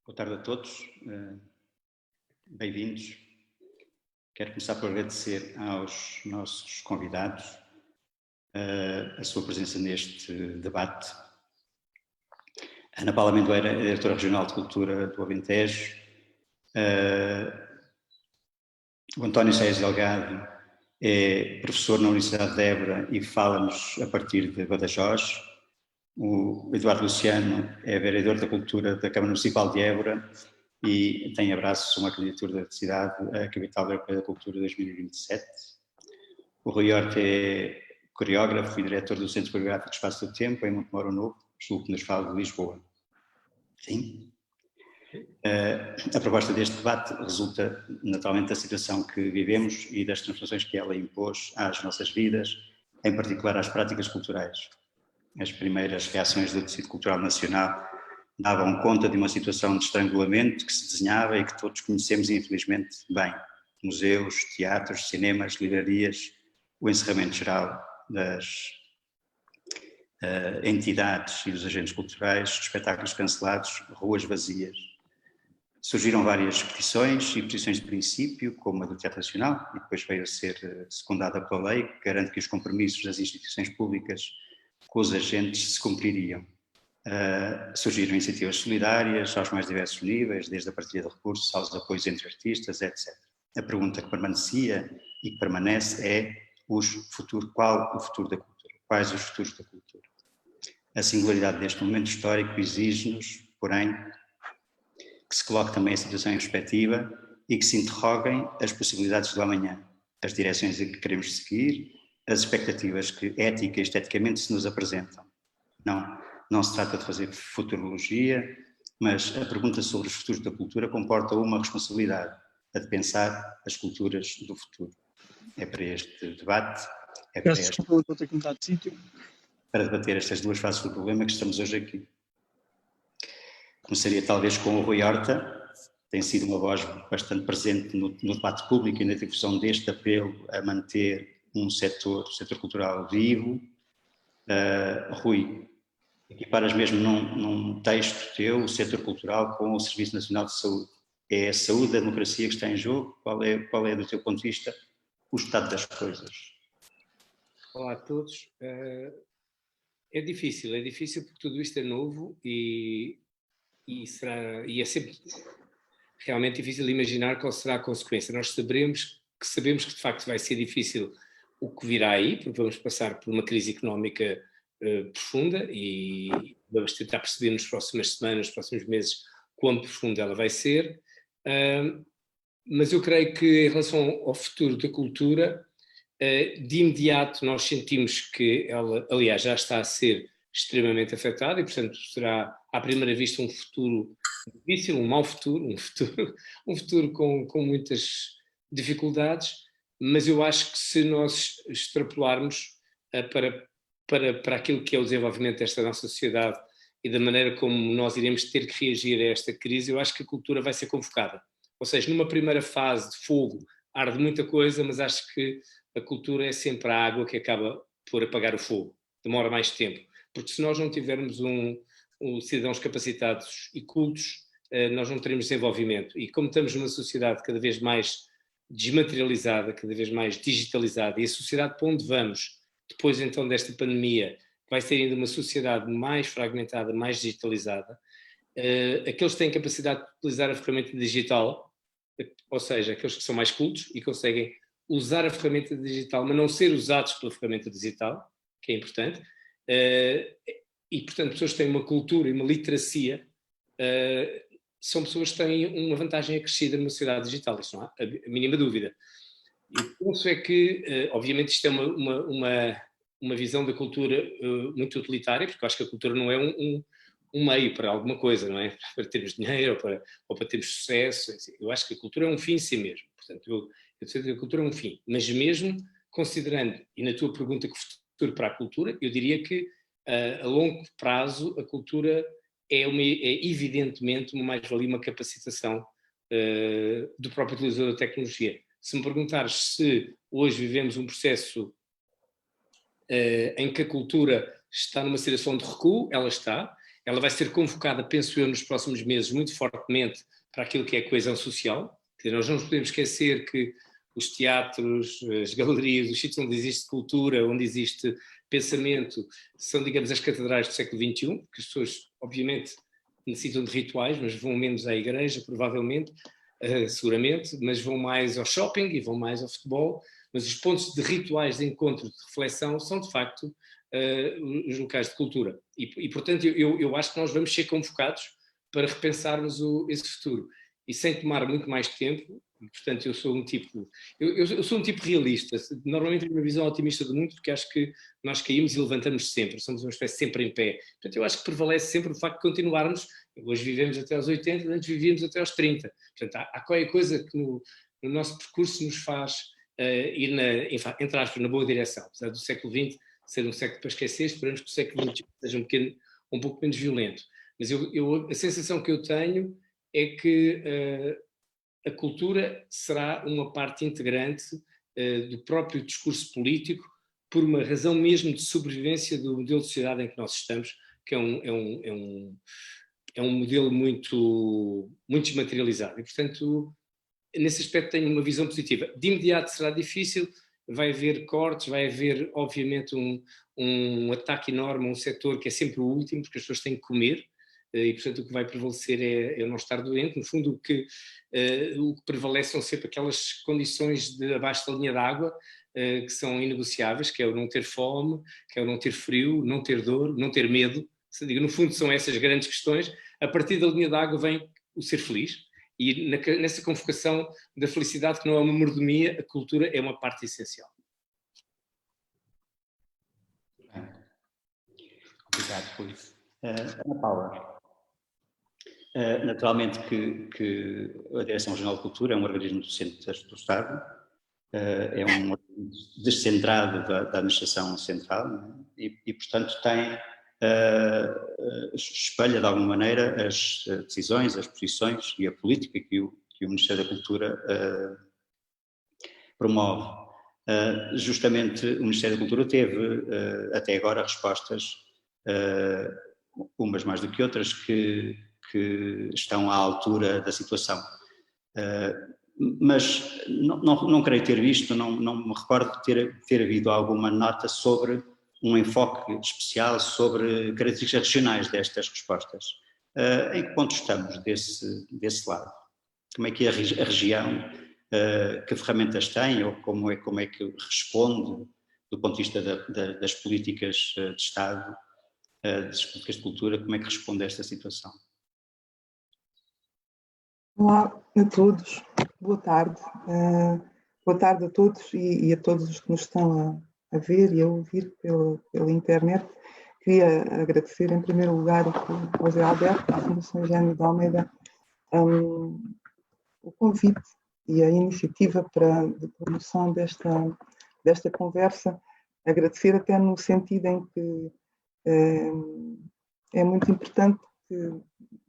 Boa tarde a todos, bem-vindos. Quero começar por agradecer aos nossos convidados a sua presença neste debate. Ana Paula Amendoeira é diretora regional de Cultura do Alentejo. O António Sérgio Delgado é professor na Universidade de Évora e fala-nos a partir de Badajoz. O Eduardo Luciano é vereador da Cultura da Câmara Municipal de Évora e tem abraços a uma candidatura da cidade à Capital Europeia da Cultura 2027. O Rui Horta é coreógrafo e diretor do Centro Coreográfico Espaço do Tempo, em Montemoro Novo, julgo que nos fala de Lisboa. Sim. A proposta deste debate resulta naturalmente da situação que vivemos e das transformações que ela impôs às nossas vidas, em particular às práticas culturais. As primeiras reações do tecido cultural nacional davam conta de uma situação de estrangulamento que se desenhava e que todos conhecemos infelizmente bem. Museus, teatros, cinemas, livrarias, o encerramento geral das entidades e dos agentes culturais, espetáculos cancelados, ruas vazias. Surgiram várias petições e petições de princípio, como a do Teatro Nacional, e depois veio a ser secundada pela lei, que garante que os compromissos das instituições públicas com os agentes se cumpririam. Surgiram iniciativas solidárias aos mais diversos níveis, desde a partilha de recursos aos apoios entre artistas, etc. A pergunta que permanecia e que permanece é qual o futuro da cultura? Quais os futuros da cultura? A singularidade deste momento histórico exige-nos, porém, que se coloque também a situação em perspectiva e que se interroguem as possibilidades do amanhã, as direções em que queremos seguir, as expectativas que ética e esteticamente se nos apresentam. Não se trata de fazer futurologia, mas a pergunta sobre os futuros da cultura comporta uma responsabilidade, a de pensar as culturas do futuro. É para este debate, para debater estas duas faces do problema que estamos hoje aqui. Começaria talvez com o Rui Horta, tem sido uma voz bastante presente no debate público e na difusão deste apelo a manter o setor cultural vivo. Rui, equiparas mesmo num texto teu o setor cultural com o Serviço Nacional de Saúde. É a saúde da democracia que está em jogo? Qual é do teu ponto de vista, o estado das coisas? Olá a todos. É difícil porque tudo isto é novo e é sempre realmente difícil imaginar qual será a consequência. Nós sabemos que de facto vai ser difícil o que virá aí, porque vamos passar por uma crise económica profunda e vamos tentar perceber nas próximas semanas, nos próximos meses, quão profunda ela vai ser. Mas eu creio que em relação ao futuro da cultura, de imediato nós sentimos que ela, aliás, já está a ser extremamente afetada e, portanto, será à primeira vista um futuro difícil, um mau futuro, um futuro com muitas dificuldades, mas eu acho que se nós extrapolarmos para aquilo que é o desenvolvimento desta nossa sociedade e da maneira como nós iremos ter que reagir a esta crise, eu acho que a cultura vai ser convocada. Ou seja, numa primeira fase de fogo arde muita coisa, mas acho que a cultura é sempre a água que acaba por apagar o fogo, demora mais tempo, porque se nós não tivermos cidadãos capacitados e cultos, nós não teremos desenvolvimento, e como estamos numa sociedade cada vez mais desmaterializada, cada vez mais digitalizada, e a sociedade para onde vamos, depois então desta pandemia, vai ser ainda uma sociedade mais fragmentada, mais digitalizada, aqueles que têm capacidade de utilizar a ferramenta digital, ou seja, aqueles que são mais cultos e conseguem usar a ferramenta digital, mas não ser usados pela ferramenta digital, que é importante, e portanto pessoas que têm uma cultura e uma literacia, são pessoas que têm uma vantagem acrescida numa sociedade digital, isso não há a mínima dúvida. E o penso é que, obviamente isto é uma visão da cultura muito utilitária, porque eu acho que a cultura não é um meio para alguma coisa, não é? Para termos dinheiro ou para termos sucesso. Eu acho que a cultura é um fim em si mesmo. Portanto, eu sei que a cultura é um fim. Mas mesmo considerando, e na tua pergunta que futuro para a cultura, eu diria que a longo prazo a cultura é evidentemente uma mais-valia, uma capacitação do próprio utilizador da tecnologia. Se me perguntares se hoje vivemos um processo em que a cultura está numa situação de recuo, ela vai ser convocada, penso eu, nos próximos meses, muito fortemente para aquilo que é a coesão social. Nós não nos podemos esquecer que os teatros, as galerias, os sítios onde existe cultura, onde existe pensamento, são, digamos, as catedrais do século XXI, porque as pessoas, obviamente, necessitam de rituais, mas vão menos à igreja, provavelmente, seguramente, mas vão mais ao shopping e vão mais ao futebol, mas os pontos de rituais de encontro, de reflexão, são, de facto, os locais de cultura. E portanto, eu acho que nós vamos ser convocados para repensarmos esse futuro. E sem tomar muito mais tempo, portanto, eu sou um tipo realista. Normalmente tenho uma visão otimista do mundo, porque acho que nós caímos e levantamos sempre, somos uma espécie sempre em pé. Portanto, eu acho que prevalece sempre o facto de continuarmos. Hoje vivemos até aos 80, antes vivíamos até aos 30. Portanto, há qualquer coisa que no nosso percurso nos faz ir, entre aspas, na boa direção. Apesar do século XX ser um século para esquecer, esperamos que o século XXI seja um pouco menos violento. Mas a sensação que eu tenho é que a cultura será uma parte integrante do próprio discurso político, por uma razão mesmo de sobrevivência do modelo de sociedade em que nós estamos, que é um modelo muito, muito desmaterializado. E, portanto, nesse aspecto tenho uma visão positiva. De imediato será difícil, vai haver cortes, vai haver, obviamente, um ataque enorme a um setor que é sempre o último, porque as pessoas têm que comer, e, portanto, o que vai prevalecer é não estar doente. No fundo, o que prevalece são sempre aquelas condições de abaixo da linha d'água, que são inegociáveis, que é o não ter fome, que é o não ter frio, não ter dor, não ter medo. No fundo, são essas grandes questões. A partir da linha d'água vem o ser feliz, e nessa convocação da felicidade, que não é uma mordomia, a cultura é uma parte essencial. Obrigado, Rui. Ana Paula, naturalmente que a Direção-Geral de Cultura é um organismo docente do Estado, é um organismo descentrado da administração central, né? E, portanto, espelha de alguma maneira as decisões, as posições e a política que o Ministério da Cultura promove. Justamente o Ministério da Cultura teve até agora respostas, umas mais do que outras, que estão à altura da situação. Mas não creio ter visto, não me recordo de ter havido alguma nota sobre um enfoque especial sobre características regionais destas respostas. Em que ponto estamos desse lado? Como é que a região, que ferramentas tem, ou como é que responde do ponto de vista das políticas de Estado, das políticas de cultura, como é que responde a esta situação? Olá a todos, boa tarde. Boa tarde a todos e a todos os que nos estão a ver e a ouvir pela internet. Queria agradecer em primeiro lugar ao José Alberto, à Fundação Eugénio de Almeida, o convite e a iniciativa de promoção desta conversa. Agradecer até no sentido em que é muito importante que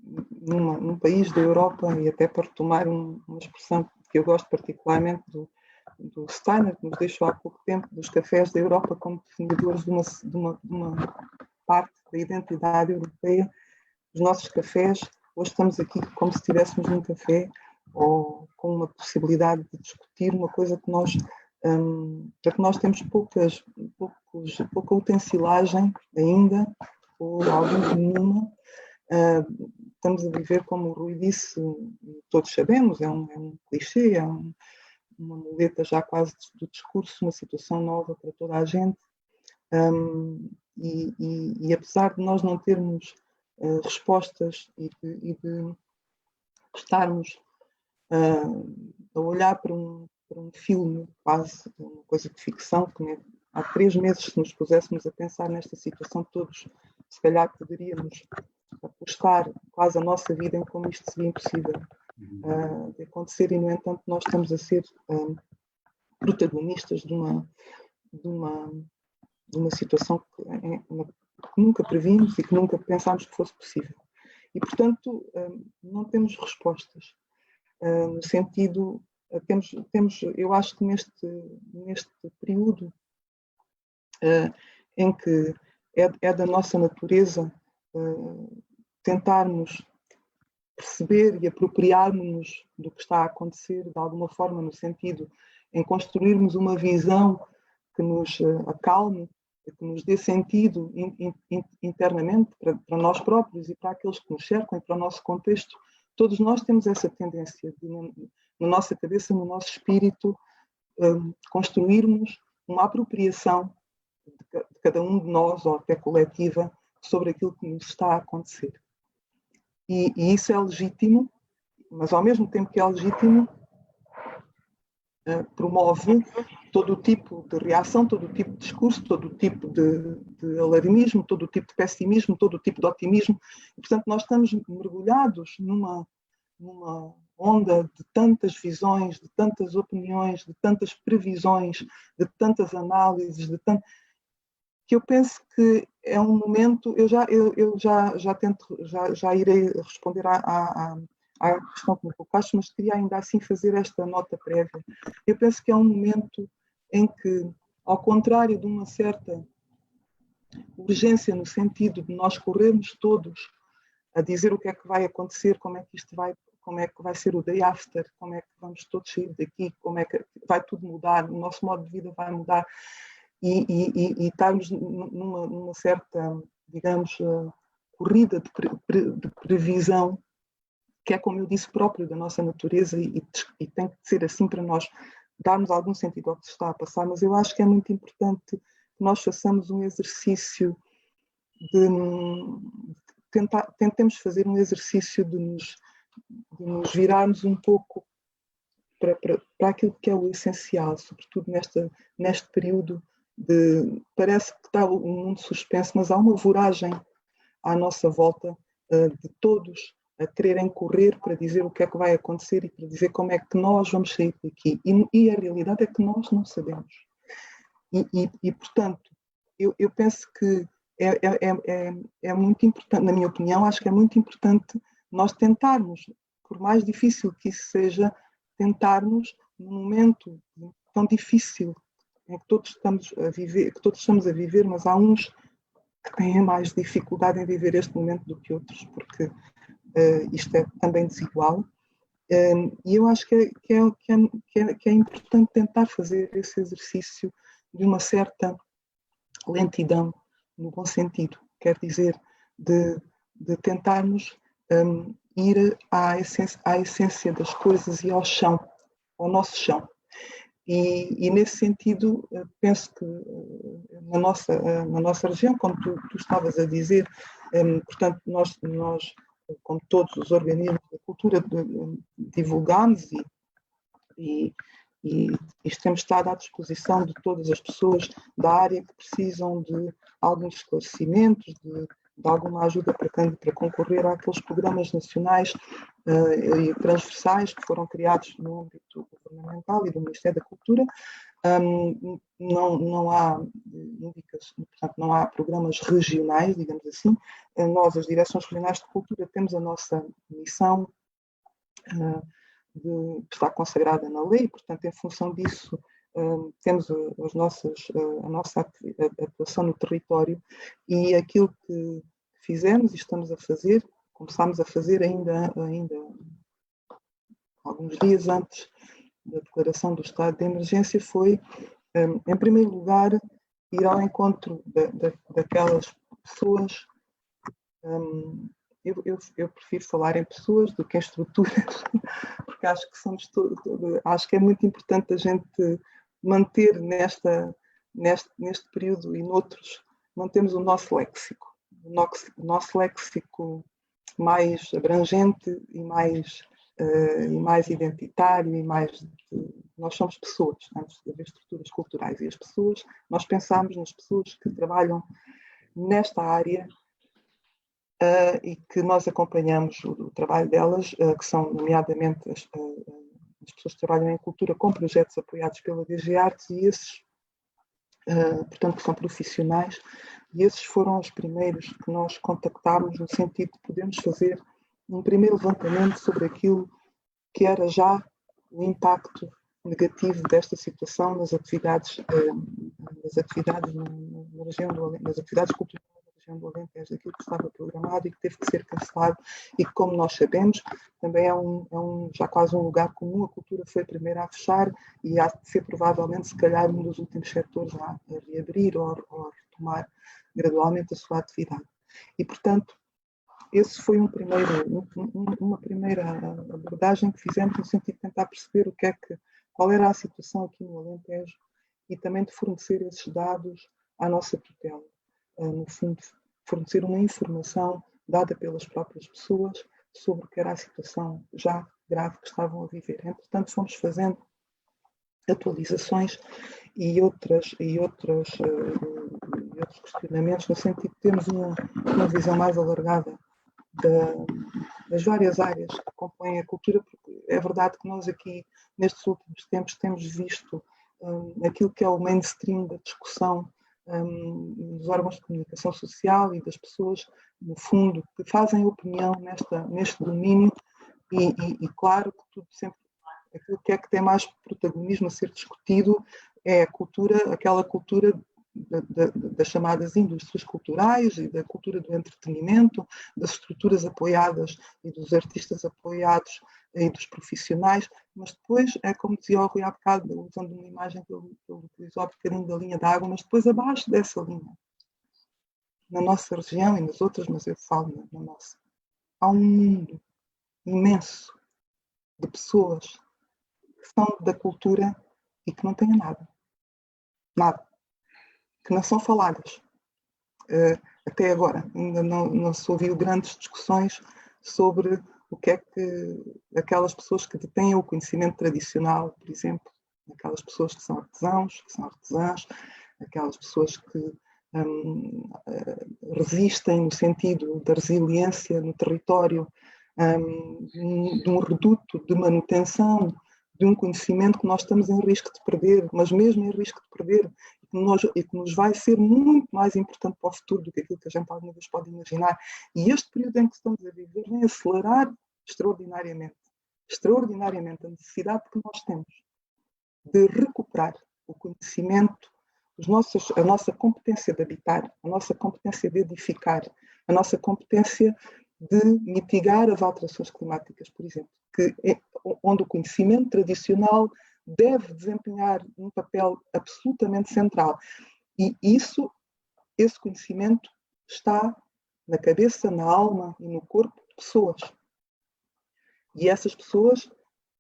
num país da Europa, e até para retomar uma expressão que eu gosto particularmente do Steiner, que nos deixou há pouco tempo, dos cafés da Europa como definidores de uma parte da identidade europeia, os nossos cafés, hoje estamos aqui como se estivéssemos num café, ou com uma possibilidade de discutir uma coisa que para que nós temos pouca utensilagem ainda, ou algum nenhuma. Estamos a viver, como o Rui disse, todos sabemos, é um clichê, é uma muleta já quase do discurso, uma situação nova para toda a gente. E apesar de nós não termos respostas e de estarmos a olhar para um filme, quase uma coisa de ficção, que há 3 meses, se nos puséssemos a pensar nesta situação, todos, se calhar, poderíamos apostar quase a nossa vida em como isto seria impossível de acontecer, e, no entanto, nós estamos a ser protagonistas de uma situação que nunca previmos e que nunca pensámos que fosse possível. E, portanto, não temos respostas. No sentido, eu acho que neste período em que é da nossa natureza tentarmos perceber e apropriarmos-nos do que está a acontecer de alguma forma, no sentido em construirmos uma visão que nos acalme, que nos dê sentido internamente para nós próprios e para aqueles que nos cercam e para o nosso contexto. Todos nós temos essa tendência de, na nossa cabeça, no nosso espírito, construirmos uma apropriação de cada um de nós, ou até coletiva, sobre aquilo que nos está a acontecer. E isso é legítimo, mas ao mesmo tempo que é legítimo, promove todo o tipo de reação, todo o tipo de discurso, todo o tipo de alarmismo, todo o tipo de pessimismo, todo o tipo de otimismo. E, portanto, nós estamos mergulhados numa onda de tantas visões, de tantas opiniões, de tantas previsões, de tantas análises, que eu penso que é um momento. Eu já irei responder à questão que me colocaste, mas queria ainda assim fazer esta nota prévia. Eu penso que é um momento em que, ao contrário de uma certa urgência no sentido de nós corrermos todos a dizer o que é que vai acontecer, como é que vai ser o day after, como é que vamos todos sair daqui, como é que vai tudo mudar, o nosso modo de vida vai mudar, e estarmos numa certa, digamos, corrida de previsão, que é, como eu disse, próprio da nossa natureza, e tem que ser assim para nós darmos algum sentido ao que se está a passar. Mas eu acho que é muito importante que nós façamos um exercício tentemos fazer um exercício de nos virarmos um pouco para aquilo que é o essencial, sobretudo neste período parece que está um mundo suspenso, mas há uma voragem à nossa volta de todos a quererem correr para dizer o que é que vai acontecer e para dizer como é que nós vamos sair daqui. E a realidade é que nós não sabemos. E portanto, eu penso que é muito importante, na minha opinião, acho que é muito importante nós tentarmos, por mais difícil que isso seja, tentarmos, num momento tão difícil em que todos estamos a viver, mas há uns que têm mais dificuldade em viver este momento do que outros, porque isto é também desigual. E eu acho que é importante tentar fazer esse exercício de uma certa lentidão, no bom sentido, quer dizer, de tentarmos ir à essência das coisas e ao chão, ao nosso chão. E nesse sentido, penso que na nossa região, como tu estavas a dizer, portanto, nós, como todos os organismos da cultura, divulgamos e temos estado à disposição de todas as pessoas da área que precisam de alguns esclarecimentos, de alguma ajuda para concorrer àqueles programas nacionais e transversais que foram criados no âmbito governamental e do Ministério da Cultura. Não há portanto, não há programas regionais, digamos assim. Nós, as Direções Regionais de Cultura, temos a nossa missão que está consagrada na lei, portanto, em função disso, temos a nossa atuação no território, e aquilo que fizemos e estamos a fazer, começámos a fazer ainda alguns dias antes da declaração do estado de emergência, foi, em primeiro lugar, ir ao encontro daquelas pessoas. Eu prefiro falar em pessoas do que em estruturas, porque acho que acho que é muito importante a gente manter neste período e noutros, mantermos o nosso léxico, mais abrangente e mais identitário e mais. Nós somos pessoas, antes de haver estruturas culturais, e as pessoas, nós pensamos nas pessoas que trabalham nesta área. E que nós acompanhamos o trabalho delas, que são nomeadamente as pessoas que trabalham em cultura com projetos apoiados pela DG Artes, e esses, portanto, que são profissionais, e esses foram os primeiros que nós contactámos no sentido de podermos fazer um primeiro levantamento sobre aquilo que era já o impacto negativo desta situação nas atividades das atividades na região do Alentejo, das atividades culturais na região do Alentejo, daquilo que estava programado e que teve que ser cancelado, e que, como nós sabemos, também já quase um lugar comum. A cultura foi a primeira a fechar e há de ser provavelmente, se calhar, um dos últimos setores a reabrir ou a retomar gradualmente a sua atividade. E, portanto, esse foi uma primeira abordagem que fizemos no sentido de tentar perceber qual era a situação aqui no Alentejo e também de fornecer esses dados à nossa tutela. No fundo, fornecer uma informação dada pelas próprias pessoas sobre o que era a situação já grave que estavam a viver. Entretanto, fomos fazendo atualizações e outros questionamentos no sentido de termos uma visão mais alargada das várias áreas que compõem a cultura, porque é verdade que nós aqui, nestes últimos tempos, temos visto aquilo que é o mainstream da discussão dos órgãos de comunicação social e das pessoas, no fundo, que fazem opinião neste domínio e claro que tudo sempre, aquilo que tem mais protagonismo a ser discutido é a cultura, aquela cultura das chamadas indústrias culturais e da cultura do entretenimento, das estruturas apoiadas e dos artistas apoiados e dos profissionais, mas depois, é como dizia o Rui há bocado, usando uma imagem que ele utilizou há bocadinho da linha d'água, mas depois abaixo dessa linha, na nossa região e nas outras, mas eu falo na nossa, há um mundo imenso de pessoas que são da cultura e que não têm nada. Nada. Que não são faladas. Até agora, ainda não se ouviu grandes discussões sobre o que é que aquelas pessoas que detêm o conhecimento tradicional, por exemplo, aquelas pessoas que são artesãos, que são artesãs, aquelas pessoas que resistem no sentido da resiliência no território, de um reduto de manutenção de um conhecimento que nós estamos em risco de perder, mas mesmo em risco de perder, e que nos vai ser muito mais importante para o futuro do que aquilo que a gente alguma vez pode imaginar. E este período em que estamos a viver vem acelerar extraordinariamente a necessidade que nós temos de recuperar o conhecimento, a nossa competência de habitar, a nossa competência de edificar, a nossa competência de mitigar as alterações climáticas, por exemplo, onde o conhecimento tradicional deve desempenhar um papel absolutamente central. E esse conhecimento está na cabeça, na alma e no corpo de pessoas. E essas pessoas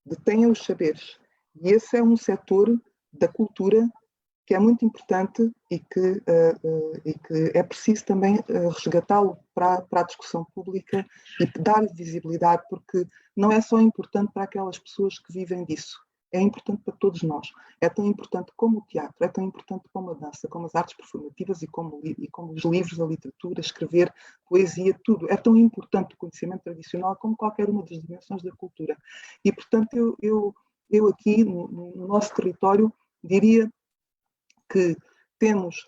detêm os saberes. E esse é um setor da cultura que é muito importante e que é preciso também resgatá-lo para a discussão pública e dar-lhe visibilidade, porque não é só importante para aquelas pessoas que vivem disso, é importante para todos nós. É tão importante como o teatro, é tão importante como a dança, como as artes performativas e como os livros, a literatura, escrever, poesia, tudo. É tão importante o conhecimento tradicional como qualquer uma das dimensões da cultura. E, portanto, eu aqui, no nosso território, diria que temos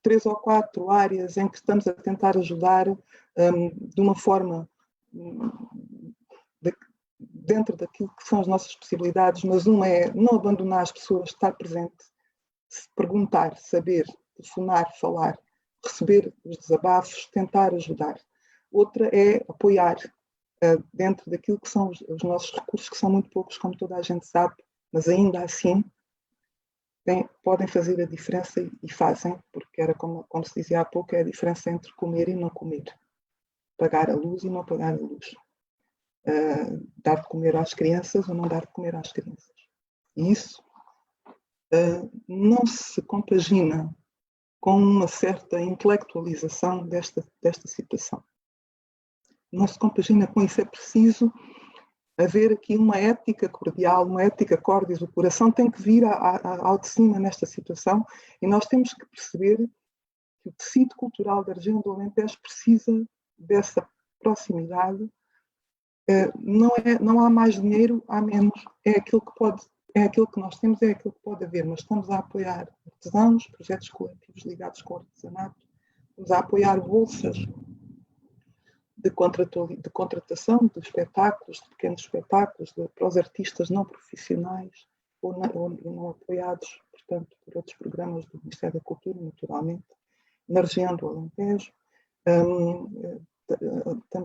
3 ou 4 áreas em que estamos a tentar ajudar de uma forma dentro daquilo que são as nossas possibilidades, mas uma é não abandonar as pessoas, estar presente, perguntar, saber, telefonar, falar, receber os desabafos, tentar ajudar. Outra é apoiar dentro daquilo que são os nossos recursos, que são muito poucos, como toda a gente sabe, mas ainda assim podem fazer a diferença e fazem, porque era como se dizia há pouco, é a diferença entre comer e não comer. Pagar a luz e não pagar a luz. Dar de comer às crianças ou não dar de comer às crianças. E isso não se compagina com uma certa intelectualização desta situação. Não se compagina com isso. É preciso haver aqui uma ética cordial, uma ética cordis. O coração tem que vir ao de cima nesta situação e nós temos que perceber que o tecido cultural da região do Alentejo precisa dessa proximidade. Não há mais dinheiro, há menos. É aquilo que nós temos, é aquilo que pode haver, mas estamos a apoiar artesãos, projetos coletivos ligados com o artesanato, estamos a apoiar bolsas de contratação de espetáculos, de pequenos espetáculos, para os artistas não profissionais ou não apoiados. portanto, por outros programas do Ministério da Cultura, naturalmente, na região do Alentejo.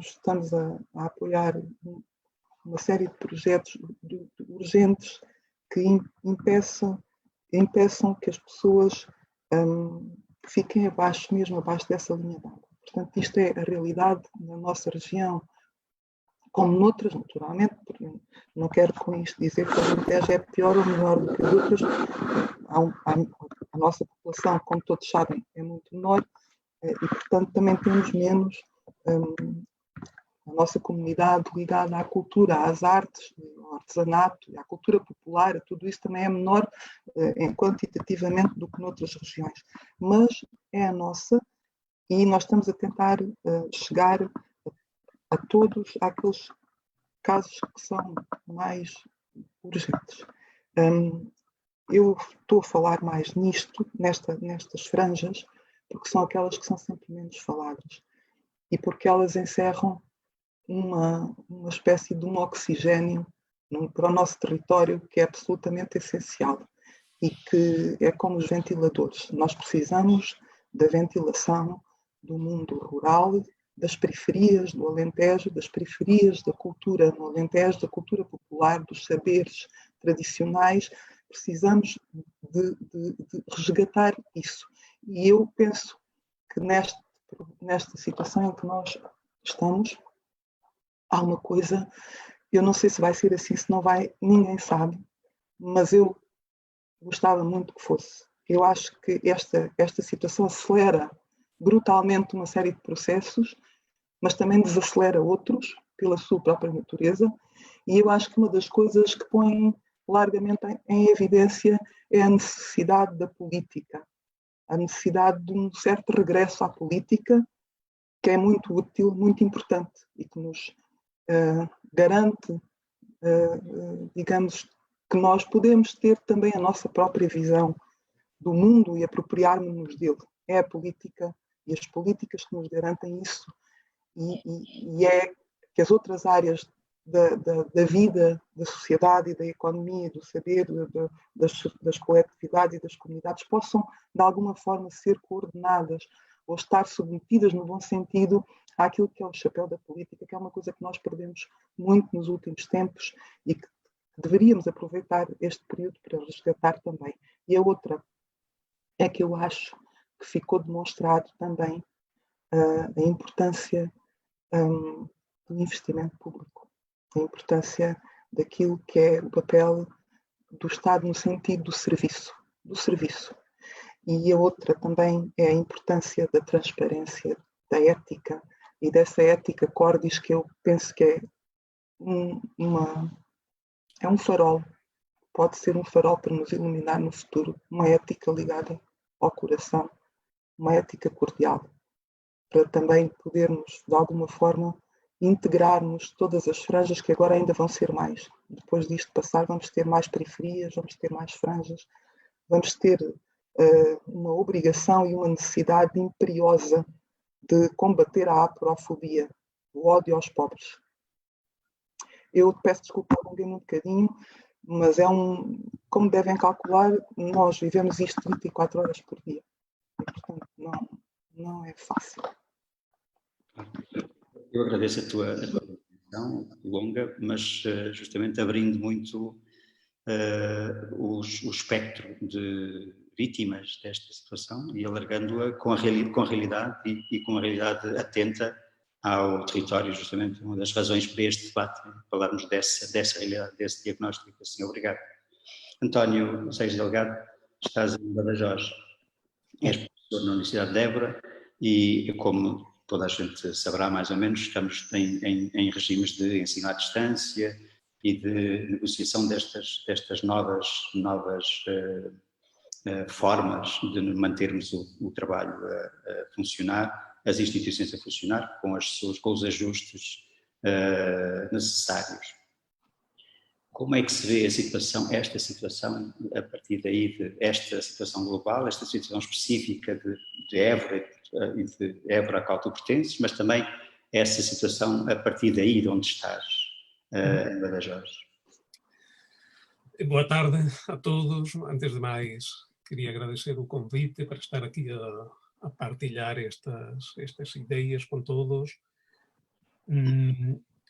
Estamos a apoiar uma série de projetos urgentes que impeçam que as pessoas fiquem mesmo abaixo dessa linha d'água. Portanto, isto é a realidade na nossa região, como noutras, naturalmente, porque não quero com isto dizer que o Alentejo é pior ou melhor do que as outras. A nossa população, como todos sabem, é muito menor e, portanto, também temos menos a nossa comunidade ligada à cultura, às artes, ao artesanato, à cultura popular, tudo isso também é menor quantitativamente do que noutras regiões. Mas é a nossa e nós estamos a tentar chegar a todos aqueles casos que são mais urgentes. Eu estou a falar mais nestas franjas, porque são aquelas que são sempre menos faladas e porque elas encerram uma espécie de um oxigênio para o nosso território que é absolutamente essencial e que é como os ventiladores. Nós precisamos da ventilação do mundo rural, das periferias do Alentejo, das periferias da cultura no Alentejo, da cultura popular, dos saberes tradicionais. Precisamos de resgatar isso. E eu penso que nesta situação em que nós estamos, há uma coisa, eu não sei se vai ser assim, se não vai, ninguém sabe, mas eu gostava muito que fosse. Eu acho que esta situação acelera brutalmente uma série de processos, mas também desacelera outros pela sua própria natureza, e eu acho que uma das coisas que põe largamente em evidência é a necessidade da política, a necessidade de um certo regresso à política, que é muito útil, muito importante, e que nos garante, digamos, que nós podemos ter também a nossa própria visão do mundo e apropriarmos-nos dele. É a política e as políticas que nos garantem isso, e é que as outras áreas da vida, da sociedade e da economia, do saber, das coletividades e das comunidades possam, de alguma forma, ser coordenadas ou estar submetidas, no bom sentido, àquilo que é o chapéu da política, que é uma coisa que nós perdemos muito nos últimos tempos e que deveríamos aproveitar este período para resgatar também. E a outra é que eu acho que ficou demonstrado também a importância do investimento público, a importância daquilo que é o papel do Estado no sentido do serviço. E a outra também é a importância da transparência, da ética e dessa ética cordis que eu penso que é um farol, pode ser um farol para nos iluminar no futuro, uma ética ligada ao coração, uma ética cordial, para também podermos, de alguma forma, integrarmos todas as franjas que agora ainda vão ser mais. Depois disto passar, vamos ter mais periferias, vamos ter mais franjas, vamos ter uma obrigação e uma necessidade imperiosa de combater a aporofobia, o ódio aos pobres. Eu peço desculpa, alonguei-me um bocadinho, mas como devem calcular, nós vivemos isto 24 horas por dia. E, portanto, não é fácil. Eu agradeço a tua intervenção longa, mas justamente abrindo muito o espectro de vítimas desta situação e alargando-a com a realidade e com a realidade atenta ao território, justamente uma das razões para este debate, falarmos dessa realidade, desse diagnóstico. Assim, obrigado. António Seixas Delgado, estás em Badajoz, és professor na Universidade de Évora e, como toda a gente saberá mais ou menos, estamos em regimes de ensino à distância e de negociação destas novas formas de mantermos o trabalho a funcionar, as instituições a funcionar, com os ajustes necessários. Como é que se vê esta situação, a partir daí, esta situação global, esta situação específica de Évora e de Évora a qual tu pertences, mas também essa situação a partir daí de onde estás, em Badajoz? Boa tarde a todos. Antes de mais, queria agradecer o convite para estar aqui a partilhar estas ideias com todos.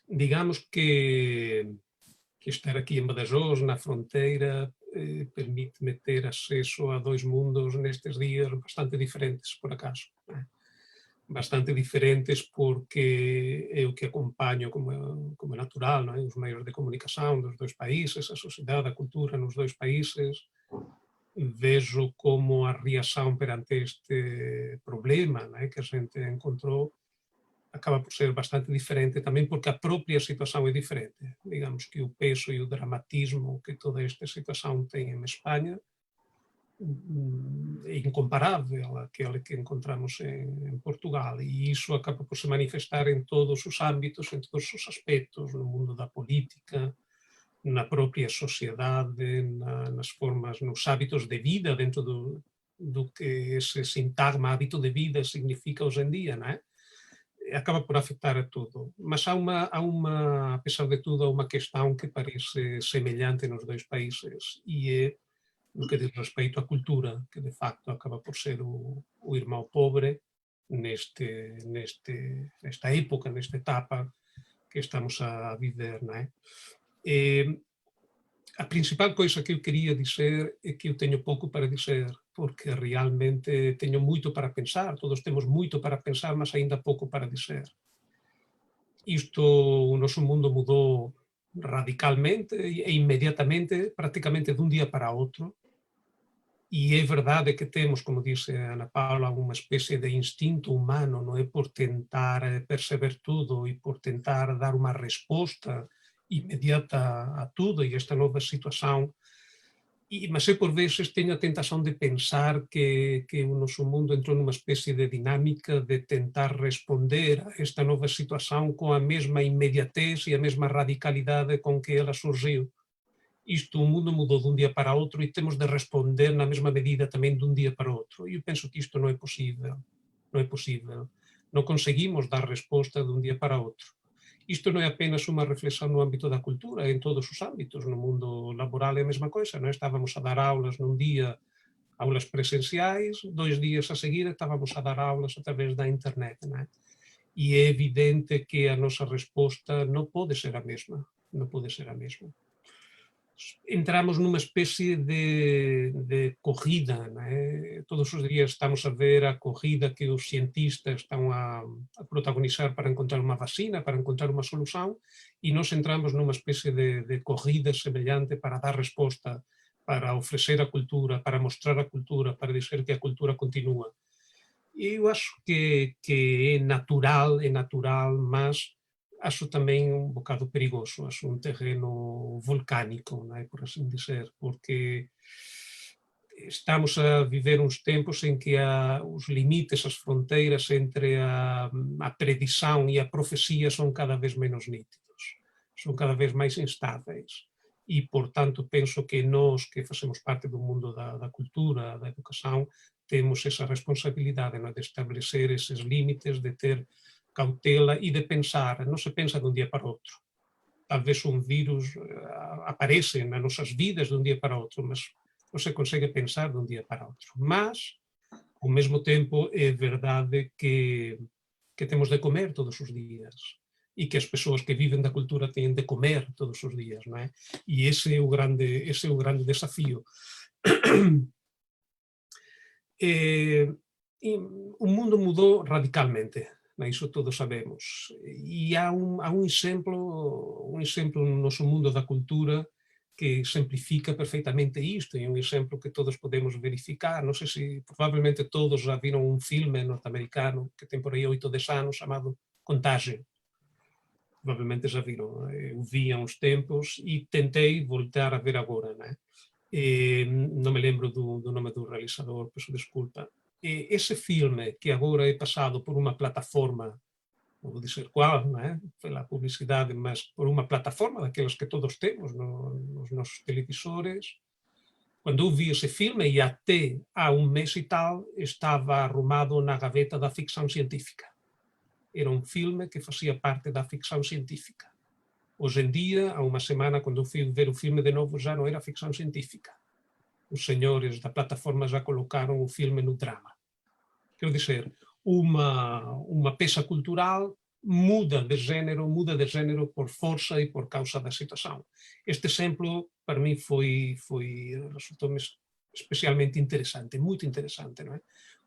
Digamos que estar aqui em Badajoz, na fronteira, permite-me ter acesso a dois mundos nestes dias bastante diferentes, por acaso. Bastante diferentes porque é o que acompanho como é natural, não é? Os meios de comunicação dos dois países, a sociedade, a cultura nos dois países. Vejo como a reação perante este problema, não é? Que a gente encontrou acaba por ser bastante diferente também porque a própria situação é diferente. Digamos que o peso e o dramatismo que toda esta situação tem em Espanha é incomparável àquele que encontramos em Portugal, e isso acaba por se manifestar em todos os âmbitos, em todos os aspectos, no mundo da política, na própria sociedade, nas formas, nos hábitos de vida, dentro do que esse sintagma hábito de vida significa hoje em dia, não é? Acaba por afetar a tudo. Mas há uma, apesar de tudo, há uma questão que parece semelhante nos dois países, e é no que diz respeito à cultura, que de facto acaba por ser o irmão pobre nesta época, nesta etapa que estamos a viver, não é? A principal coisa que eu queria dizer é que eu tenho pouco para dizer, porque realmente tenho muito para pensar, todos temos muito para pensar, mas ainda pouco para dizer. O nosso mundo mudou radicalmente e imediatamente, praticamente de um dia para outro, e é verdade que temos, como disse a Ana Paula, uma espécie de instinto humano, não é, por tentar perceber tudo e por tentar dar uma resposta imediata a tudo e esta nova situação. Mas eu por vezes tenho a tentação de pensar que o nosso mundo entrou numa espécie de dinâmica de tentar responder a esta nova situação com a mesma imediatez e a mesma radicalidade com que ela surgiu. O mundo mudou de um dia para outro e temos de responder na mesma medida também de um dia para outro. E eu penso que isto não é possível. Não é possível. Não conseguimos dar resposta de um dia para outro. Isto não é apenas uma reflexão no âmbito da cultura, é em todos os âmbitos. No mundo laboral é a mesma coisa. Não estávamos a dar aulas num dia, aulas presenciais, 2 dias a seguir estávamos a dar aulas através da internet. Não é? E é evidente que a nossa resposta não pode ser a mesma. Não pode ser a mesma. Entramos numa espécie de corrida, não é? Todos os dias estamos a ver a corrida que os cientistas estão a protagonizar para encontrar uma vacina, para encontrar uma solução, e nós entramos numa espécie de corrida semelhante para dar resposta, para oferecer a cultura, para mostrar a cultura, para dizer que a cultura continua. E eu acho que é natural, mas acho também um bocado perigoso, acho um terreno vulcânico, não é, por assim dizer, porque estamos a viver uns tempos em que os limites, as fronteiras entre a predição e a profecia são cada vez menos nítidos, são cada vez mais instáveis. E, portanto, penso que nós, que fazemos parte do mundo da cultura, da educação, temos essa responsabilidade, não é, de estabelecer esses limites, de ter cautela e de pensar. Não se pensa de um dia para outro. Talvez um vírus apareça nas nossas vidas de um dia para outro, mas não se consegue pensar de um dia para outro. Mas, ao mesmo tempo, é verdade que temos de comer todos os dias e que as pessoas que vivem da cultura têm de comer todos os dias, não é? E esse é o grande desafio. O mundo mudou radicalmente. Isso todos sabemos. E há um exemplo no nosso mundo da cultura que exemplifica perfeitamente isto, e um exemplo que todos podemos verificar. Não sei se, provavelmente todos já viram um filme norte-americano que tem por aí 8 ou 10 anos, chamado Contágio. Provavelmente já viram. Eu vi há uns tempos e tentei voltar a ver agora, né? Não me lembro do nome do realizador, peço desculpa. Esse filme, que agora é passado por uma plataforma, não vou dizer qual, não é? Pela publicidade, mas por uma plataforma daquelas que todos temos nos nossos televisores. Quando eu vi esse filme, e até há um mês e tal, estava arrumado na gaveta da ficção científica. Era um filme que fazia parte da ficção científica. Hoje em dia, há uma semana, quando eu fui ver o filme de novo, já não era ficção científica. os senhores da plataforma já colocaram o filme no drama. Quero dizer, uma peça cultural muda de género por força e por causa da situação. Este exemplo, para mim, resultou-me especialmente interessante, muito interessante, não é?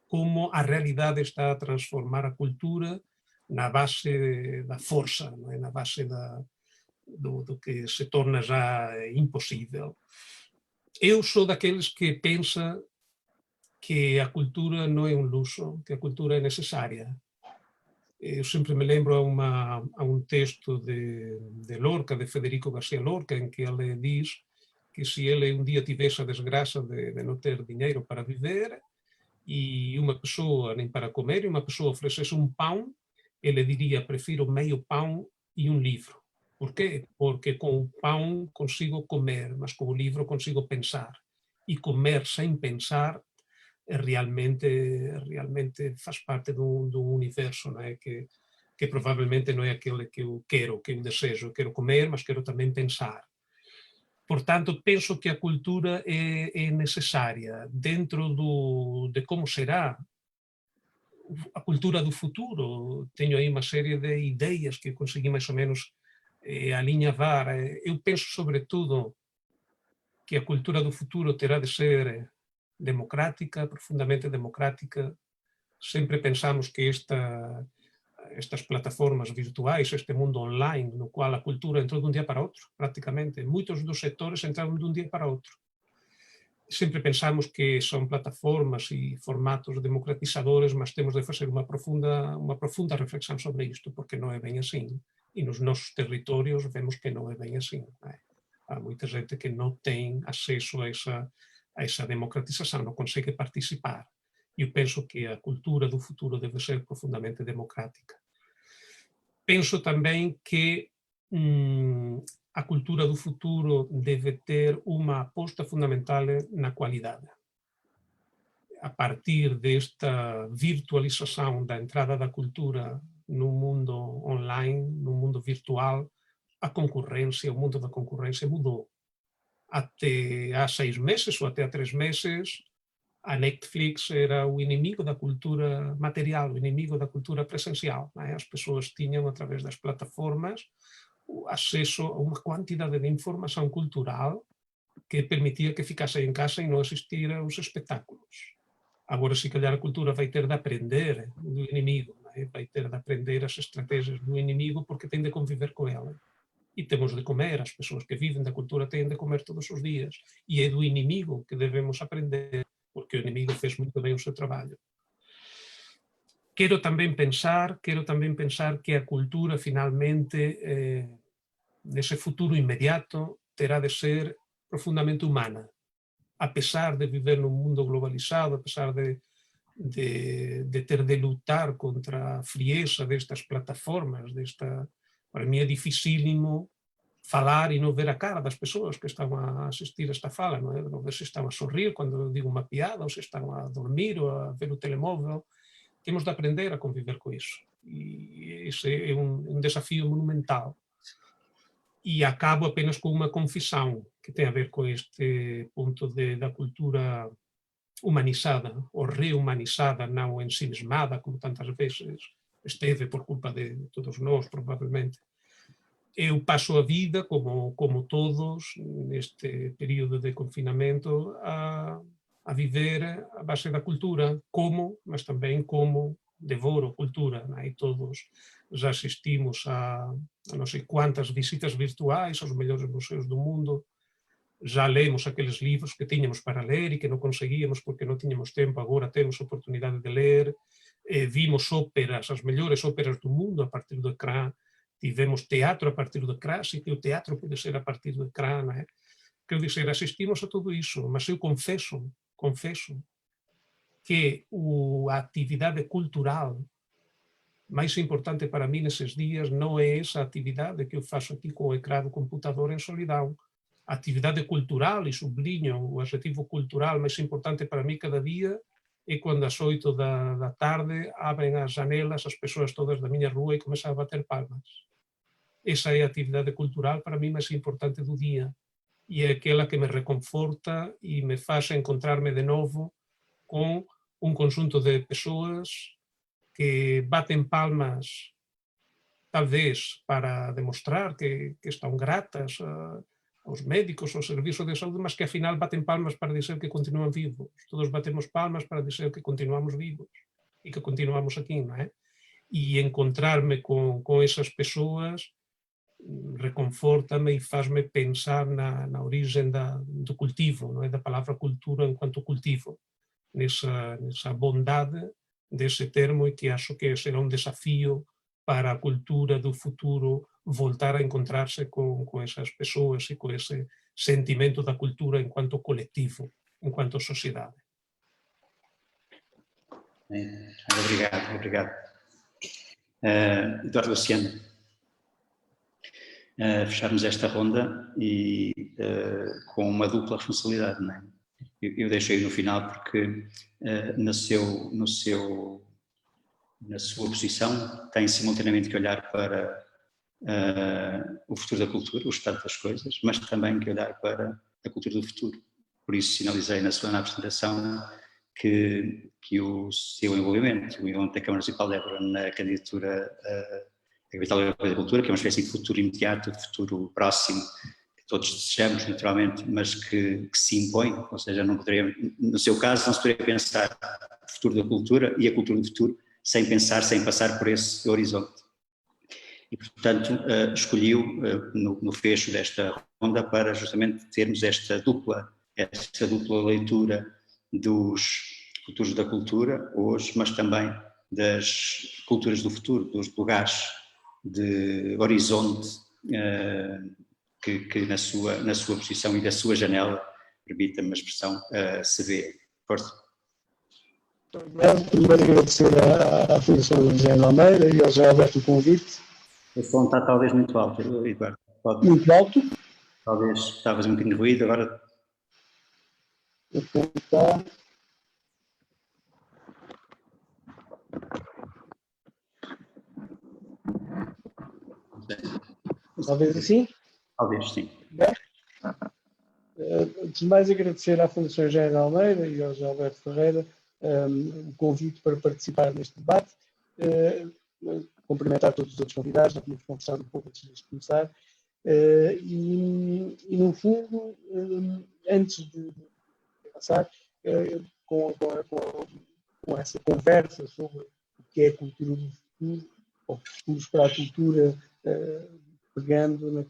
Como a realidade está a transformar a cultura na base da força, não é? Na base do que se torna já impossível. Eu sou daqueles que pensa que a cultura não é um luxo, que a cultura é necessária. Eu sempre me lembro a um texto de Lorca, de Federico García Lorca, em que ele diz que se ele um dia tivesse a desgraça de não ter dinheiro para viver e uma pessoa nem para comer, e uma pessoa oferecesse um pão, ele diria: prefiro meio pão e um livro. Por quê? Porque com o pão consigo comer, mas com o livro consigo pensar. E comer sem pensar realmente faz parte de um universo, não é? Que provavelmente não é aquele que eu quero, que eu desejo. Eu quero comer, mas quero também pensar. Portanto, penso que a cultura é necessária dentro de como será a cultura do futuro. Tenho aí uma série de ideias que consegui mais ou menos alinhavar. Eu penso, sobretudo, que a cultura do futuro terá de ser democrática, profundamente democrática. Sempre pensamos que estas plataformas virtuais, este mundo online, no qual a cultura entrou de um dia para outro, praticamente. Muitos dos setores entraram de um dia para outro. Sempre pensamos que são plataformas e formatos democratizadores, mas temos de fazer uma profunda reflexão sobre isto, porque não é bem assim. E nos nossos territórios vemos que não é bem assim. Não é? Há muita gente que não tem acesso a essa democratização, não consegue participar. Eu penso que a cultura do futuro deve ser profundamente democrática. Penso também que a cultura do futuro deve ter uma aposta fundamental na qualidade. A partir desta virtualização da entrada da cultura no mundo online, no mundo virtual, o mundo da concorrência mudou. Até há 6 meses ou até há 3 meses, a Netflix era o inimigo da cultura material, o inimigo da cultura presencial. Não é? As pessoas tinham, através das plataformas, o acesso a uma quantidade de informação cultural que permitia que ficassem em casa e não assistir aos espetáculos. Agora, se calhar, a cultura vai ter de aprender do inimigo, não é? Vai ter de aprender as estratégias do inimigo, porque tem de conviver com ela. E temos de comer, as pessoas que vivem da cultura têm de comer todos os dias. E é do inimigo que devemos aprender, porque o inimigo fez muito bem o seu trabalho. Quero também pensar que a cultura, finalmente, nesse futuro imediato, terá de ser profundamente humana. Apesar de viver num mundo globalizado, apesar de ter de lutar contra a frieza destas plataformas, para mim é dificílimo falar e não ver a cara das pessoas que estão a assistir a esta fala, não é? Não ver se estão a sorrir quando eu digo uma piada, ou se estão a dormir ou a ver o telemóvel. Temos de aprender a conviver com isso. E esse é um desafio monumental. E acabo apenas com uma confissão que tem a ver com este ponto da cultura humanizada, ou rehumanizada, não ensimismada, como tantas vezes esteve por culpa de todos nós, provavelmente. Eu passo a vida, como todos, neste período de confinamento, a viver a base da cultura, mas também como devoro cultura. Né? E todos já assistimos a não sei quantas visitas virtuais aos melhores museus do mundo, já lemos aqueles livros que tínhamos para ler e que não conseguíamos porque não tínhamos tempo, agora temos a oportunidade de ler, vimos óperas, as melhores óperas do mundo a partir do ecrã, tivemos teatro a partir do ecrã, e que o teatro pode ser a partir do ecrã, não é? Quero dizer, assistimos a tudo isso, mas eu confesso que a atividade cultural mais importante para mim nesses dias não é essa atividade que eu faço aqui com o ecrã do computador em solidão. A atividade cultural, e sublinho o adjetivo cultural, mais importante para mim cada dia é quando às 8 da tarde abrem as janelas as pessoas todas da minha rua e começam a bater palmas. Essa é a atividade cultural para mim mais importante do dia. e é aquela que me reconforta e me faz encontrarme de novo com um conjunto de pessoas que batem palmas, talvez para demonstrar que estão gratas aos médicos, aos serviços de saúde, mas que afinal batem palmas para dizer que continuam vivos. Todos batemos palmas para dizer que continuamos vivos e que continuamos aqui, não é? E encontrar-me com essas pessoas reconforta-me e faz-me pensar na origem do cultivo, não é? Da palavra cultura enquanto cultivo, nessa bondade desse termo, e que acho que será um desafio para a cultura do futuro voltar a encontrar-se com essas pessoas e com esse sentimento da cultura enquanto coletivo, enquanto sociedade. Obrigado, obrigado. Eduardo Luciano, fecharmos esta ronda e com uma dupla responsabilidade, não é? Eu deixei no final porque na sua posição tem simultaneamente que olhar para o futuro da cultura, o estado das coisas, mas também que olhar para a cultura do futuro. Por isso sinalizei na sua apresentação que o seu envolvimento, o envolvimento da Câmara Municipal de Évora na candidatura à Capital Europeia da Cultura, que é uma espécie de futuro imediato, de futuro próximo, que todos desejamos naturalmente, mas que se impõe, ou seja, não poderia, no seu caso, não se poderia pensar o futuro da cultura e a cultura do futuro sem pensar, sem passar por esse horizonte. E, portanto, escolhiu no fecho desta ronda para justamente termos esta dupla leitura dos futuros da cultura hoje, mas também das culturas do futuro, dos lugares de horizonte que na sua posição e da sua janela, permita-me a expressão, se vê. Força. Primeiro agradecer à Fundação José de Almeida e ao José Alberto o convite. O som está talvez muito alto, Eduardo. Muito alto? Talvez está a fazer um bocadinho de ruído, agora... Está. Talvez assim? Talvez, sim. Antes de mais, agradecer à Fundação José de Almeida e ao José Alberto Ferreira o convite para participar neste debate. Cumprimentar todos os outros convidados, já tínhamos conversado um pouco antes de começar. E no fundo, antes de passar com essa conversa sobre o que é a cultura do futuro, ou futuros para a cultura, pegando na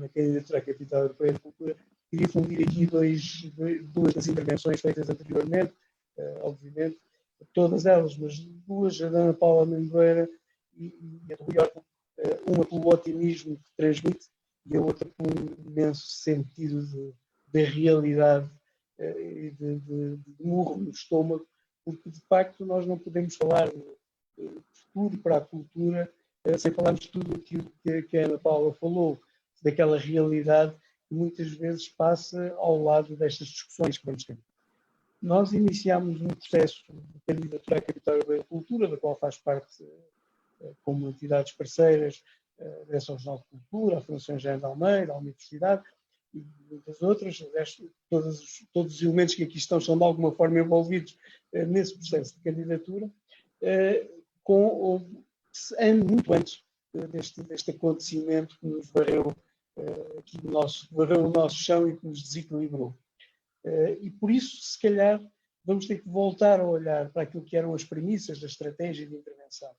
candidatura à Capital Europeia da Cultura, queria fundir aqui duas das intervenções feitas anteriormente, obviamente, todas elas, mas duas, a da Ana Paula Mendoeira e a do Rui Horta, uma pelo otimismo que transmite e a outra por um imenso sentido de realidade e de murro no estômago, porque de facto nós não podemos falar de futuro para a cultura sem falarmos de tudo aquilo que a Ana Paula falou, daquela realidade que muitas vezes passa ao lado destas discussões que vamos ter. Nós iniciámos um processo de candidatura à Capital Europeia da Cultura, da qual faz parte como entidades parceiras a Direção Regional de Cultura, a Fundação José de Almeida, a Universidade e muitas outras. Todos os elementos que aqui estão são de alguma forma envolvidos nesse processo de candidatura, muito antes deste acontecimento que nos varreu o nosso chão e que nos desequilibrou. E por isso, se calhar, vamos ter que voltar a olhar para aquilo que eram as premissas da estratégia de intervenção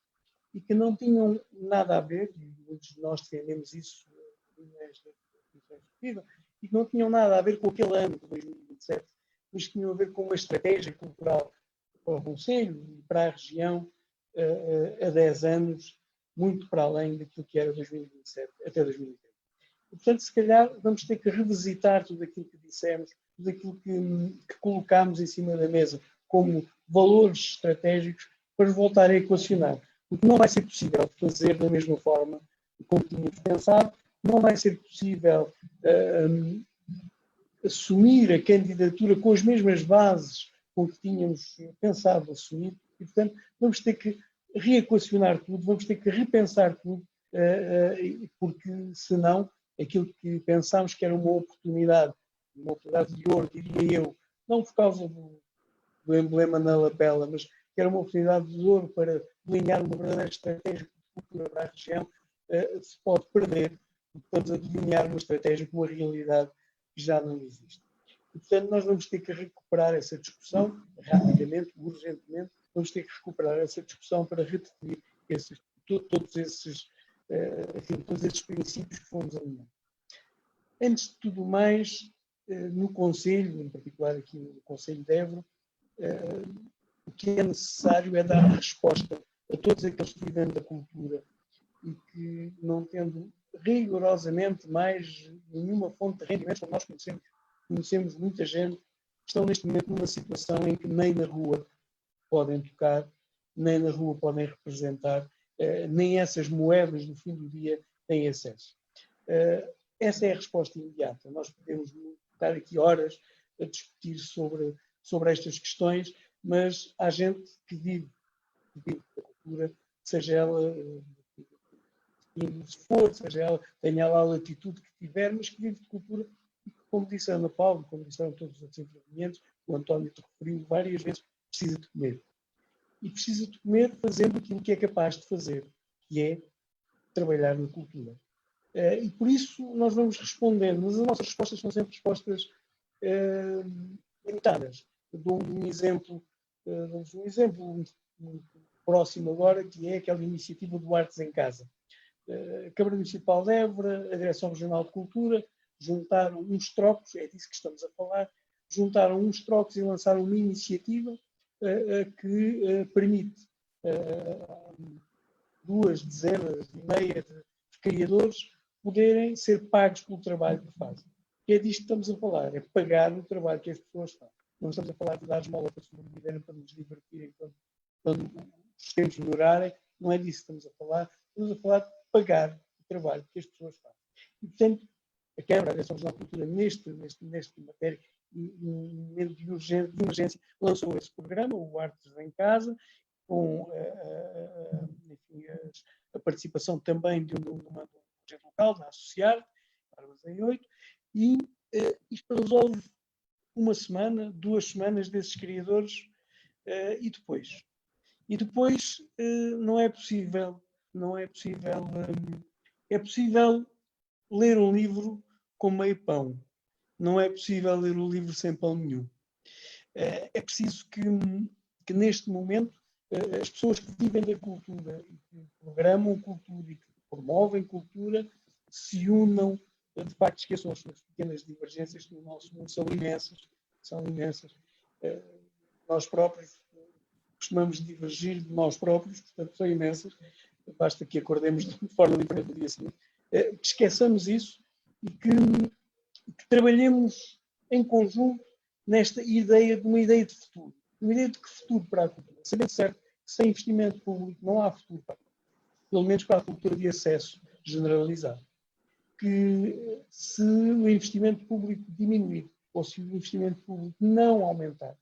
e que não tinham nada a ver, e muitos de nós defendemos isso nesta comissão executiva, e que não tinham nada a ver com aquele ano de 2027, mas que tinham a ver com uma estratégia cultural para o Conselho e para a região a 10 anos, muito para além daquilo que era 2027 até 2030. E, portanto, se calhar vamos ter que revisitar tudo aquilo que dissemos, tudo aquilo que colocámos em cima da mesa como valores estratégicos para voltar a equacionar. Porque não vai ser possível fazer da mesma forma como tínhamos pensado, não vai ser possível assumir a candidatura com as mesmas bases com que tínhamos pensado assumir e, portanto, vamos ter que reequacionar tudo, vamos ter que repensar tudo, porque senão aquilo que pensámos que era uma oportunidade uma oportunidade de ouro, diria eu, não por causa do emblema na lapela, mas que era uma oportunidade de ouro para delinear uma verdadeira estratégia de cultura para a região, se pode perder. Estamos a delinear uma estratégia com uma realidade que já não existe. E, portanto, nós vamos ter que recuperar essa discussão rapidamente, urgentemente, vamos ter que recuperar essa discussão para redefinir todos esses princípios que fomos alinhando. Antes de tudo mais, no Conselho, em particular aqui no Conselho de Évora, o que é necessário é dar resposta a todos aqueles que vivem da cultura e que, não tendo rigorosamente mais nenhuma fonte de rendimentos, como nós conhecemos muita gente, estão neste momento numa situação em que nem na rua podem tocar, nem na rua podem representar, nem essas moedas do fim do dia têm acesso. Essa é a resposta imediata. Nós podemos estar aqui horas a discutir sobre estas questões, mas há gente que vive da cultura, seja ela se for, seja ela tenha lá a latitude que tiver, mas que vive de cultura e que, como disse a Ana Paula, como disseram todos os outros intervenientes, o António te referiu várias vezes, precisa de comer. E precisa de comer fazendo aquilo que é capaz de fazer, que é trabalhar na cultura. E por isso nós vamos responder, mas as nossas respostas são sempre respostas limitadas. Eu dou um exemplo muito próximo agora, que é aquela iniciativa do Artes em Casa. A Câmara Municipal de Évora, a Direção Regional de Cultura, juntaram uns trocos, é disso que estamos a falar, juntaram uns trocos e lançaram uma iniciativa que permite 2,5 dezenas de criadores poderem ser pagos pelo trabalho que fazem. E é disto que estamos a falar, é pagar o trabalho que as pessoas fazem. Não estamos a falar de dar esmola para sobreviverem, para nos divertirem quando os tempos melhorarem, não é disso que estamos a falar de pagar o trabalho que as pessoas fazem. E, portanto, a Câmara, a Direção Regional de Cultura, neste matéria, em momento de emergência, lançou esse programa, o Artes em Casa, com enfim, a participação também de uma projeto local, da Associar, Armazém 8, e isto resolve uma semana, 2 semanas desses criadores, e depois não é possível, é possível ler um livro com meio pão, não é possível ler um livro sem pão nenhum. É preciso que neste momento as pessoas que vivem da cultura e que programam cultura e que promovem cultura se unam, de facto esqueçam as suas pequenas divergências que no nosso mundo são imensas. Nós próprios costumamos divergir de nós próprios, portanto são imensas, basta que acordemos de forma diferente no dia seguinte, que esqueçamos isso e que trabalhemos em conjunto nesta ideia de uma ideia de futuro. Uma ideia de que futuro para a cultura? Sabendo certo que sem investimento público não há futuro para a cultura. Pelo menos para a cultura de acesso generalizado. Que se o investimento público diminuir ou se o investimento público não aumentar,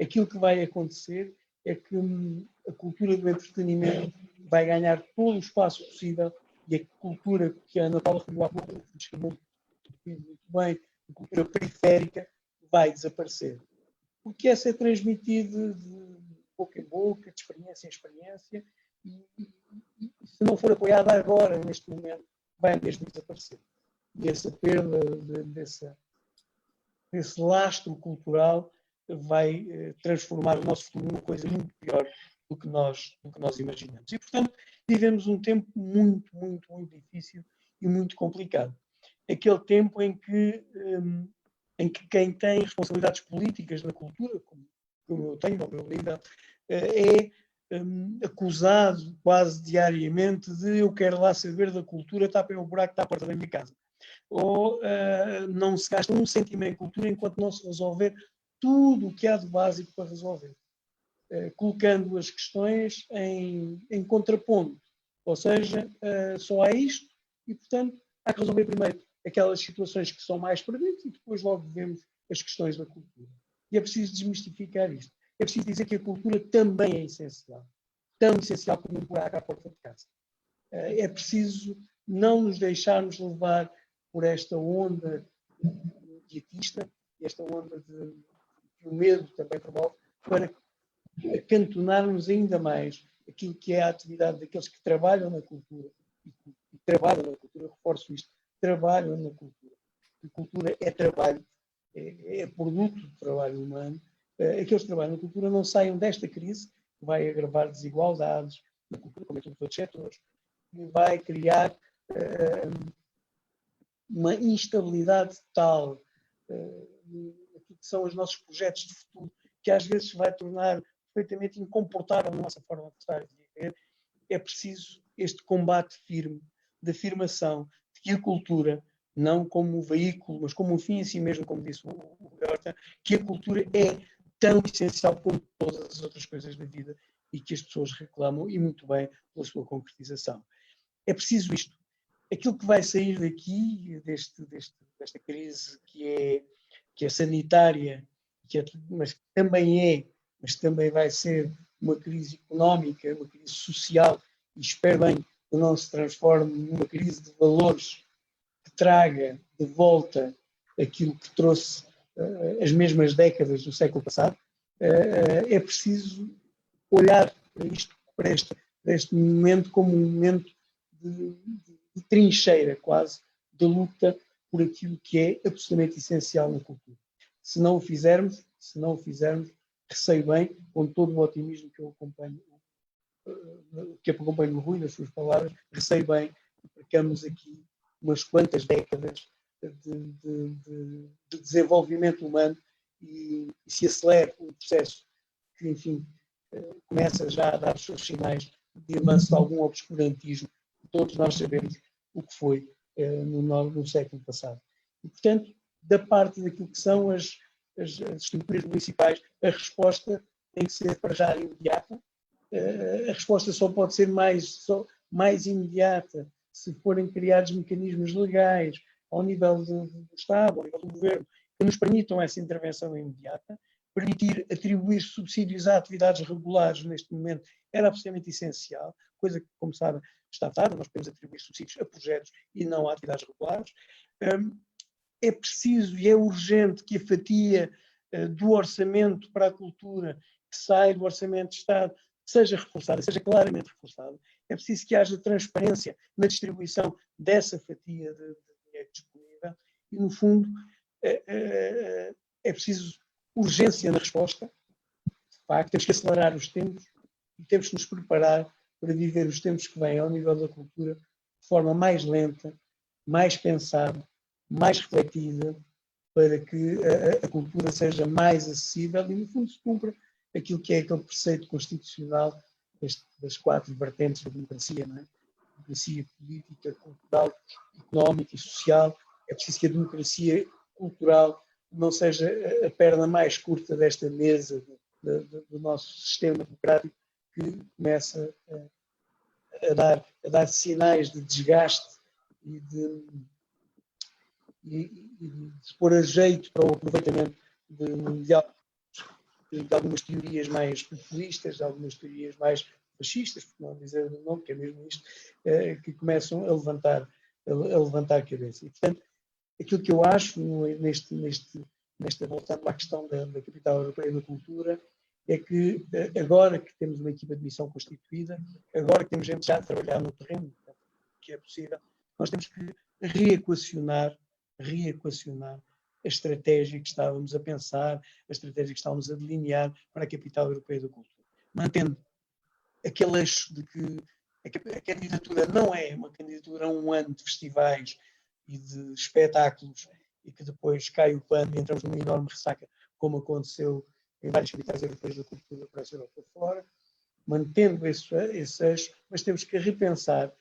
aquilo que vai acontecer é que a cultura do entretenimento vai ganhar todo o espaço possível e a cultura que a Ana Paula referiu há pouco, descreveu muito bem, a cultura periférica, vai desaparecer. Porque essa é transmitida de boca em boca, de experiência em experiência, e se não for apoiada agora, neste momento, vai mesmo desaparecer. E essa perda desse lastro cultural vai transformar o nosso futuro numa coisa muito pior do que nós imaginamos. E, portanto, vivemos um tempo muito, muito, muito difícil e muito complicado. Aquele tempo em que quem tem responsabilidades políticas na cultura, como eu tenho ao meu nível, é acusado quase diariamente de eu quero lá saber da cultura, está para o buraco, está à porta da minha casa. Ou não se gasta um cêntimo em cultura enquanto não se resolver tudo o que há de básico para resolver. Colocando as questões em contraponto. Ou seja, só há isto e, portanto, há que resolver primeiro aquelas situações que são mais perdidas e depois logo vemos as questões da cultura. E é preciso desmistificar isto. É preciso dizer que a cultura também é essencial. Tão essencial como um buraco à porta de casa. É preciso não nos deixarmos levar por esta onda imediatista, esta onda que o medo também promove, para acantonarmos ainda mais aquilo que é a atividade daqueles que trabalham na cultura, e trabalham na cultura, reforço isto, trabalham na cultura. A cultura é trabalho, é produto do trabalho humano. Aqueles que trabalham na cultura não saiam desta crise, que vai agravar desigualdades na cultura, como em todos os outros setores, que vai criar uma instabilidade tal naquilo que são os nossos projetos de futuro, que às vezes vai tornar perfeitamente incomportável a nossa forma de estar e de viver. É preciso este combate firme, de afirmação de que a cultura, não como um veículo, mas como um fim em si mesmo, como disse o Horta, que a cultura é tão essencial como todas as outras coisas da vida e que as pessoas reclamam, e muito bem, pela sua concretização. É preciso isto. Aquilo que vai sair daqui, desta crise que é sanitária, mas também vai ser uma crise económica, uma crise social, e espero bem que não se transforme numa crise de valores que traga de volta aquilo que trouxe as mesmas décadas do século passado. É preciso olhar para isto, para este momento, como um momento de trincheira, quase, de luta por aquilo que é absolutamente essencial na cultura. Se não o fizermos, receio bem, com todo o otimismo que eu acompanho o Rui nas suas palavras, receio bem que percamos aqui umas quantas décadas de desenvolvimento humano e se acelere um processo que, enfim, começa já a dar os seus sinais de avanço de algum obscurantismo. Todos nós sabemos o que foi no século passado. E, portanto, da parte daquilo que são as estruturas municipais, a resposta tem que ser para já imediata. A resposta só pode ser mais imediata se forem criados mecanismos legais ao nível do Estado, ao nível do Governo, que nos permitam essa intervenção imediata. Permitir atribuir subsídios a atividades regulares neste momento era absolutamente essencial, coisa que, como sabem, está dada. Nós podemos atribuir subsídios a projetos e não a atividades regulares. É preciso e é urgente que a fatia do orçamento para a cultura que sai do orçamento de Estado seja reforçada, seja claramente reforçada. É preciso que haja transparência na distribuição dessa fatia de dinheiro disponível e, no fundo, é preciso urgência na resposta. De facto, temos que acelerar os tempos e temos que nos preparar para viver os tempos que vêm ao nível da cultura de forma mais lenta, mais pensada, mais refletida, para que a cultura seja mais acessível e, no fundo, se cumpra aquilo que é aquele preceito constitucional das 4 vertentes da democracia, não é? Democracia política, cultural, económica e social. É preciso que a democracia cultural não seja a perna mais curta desta mesa do nosso sistema democrático, que começa a dar sinais de desgaste e de se pôr a jeito para o aproveitamento de algumas teorias mais populistas, de algumas teorias mais fascistas, por não dizer o nome, que é mesmo isto, que começam a levantar a cabeça. E, portanto, aquilo que eu acho, voltando à questão da Capital Europeia da Cultura, é que agora que temos uma equipa de missão constituída, agora que temos gente já a trabalhar no terreno, que é possível, nós temos que reequacionar a estratégia que estávamos a pensar, a estratégia que estávamos a delinear para a Capital Europeia da Cultura. Mantendo aquele eixo de que a candidatura não é uma candidatura a um ano de festivais e de espetáculos e que depois cai o pano e entramos numa enorme ressaca, como aconteceu em várias capitais europeias da cultura para a Europa fora, mantendo esse eixo, mas temos que repensar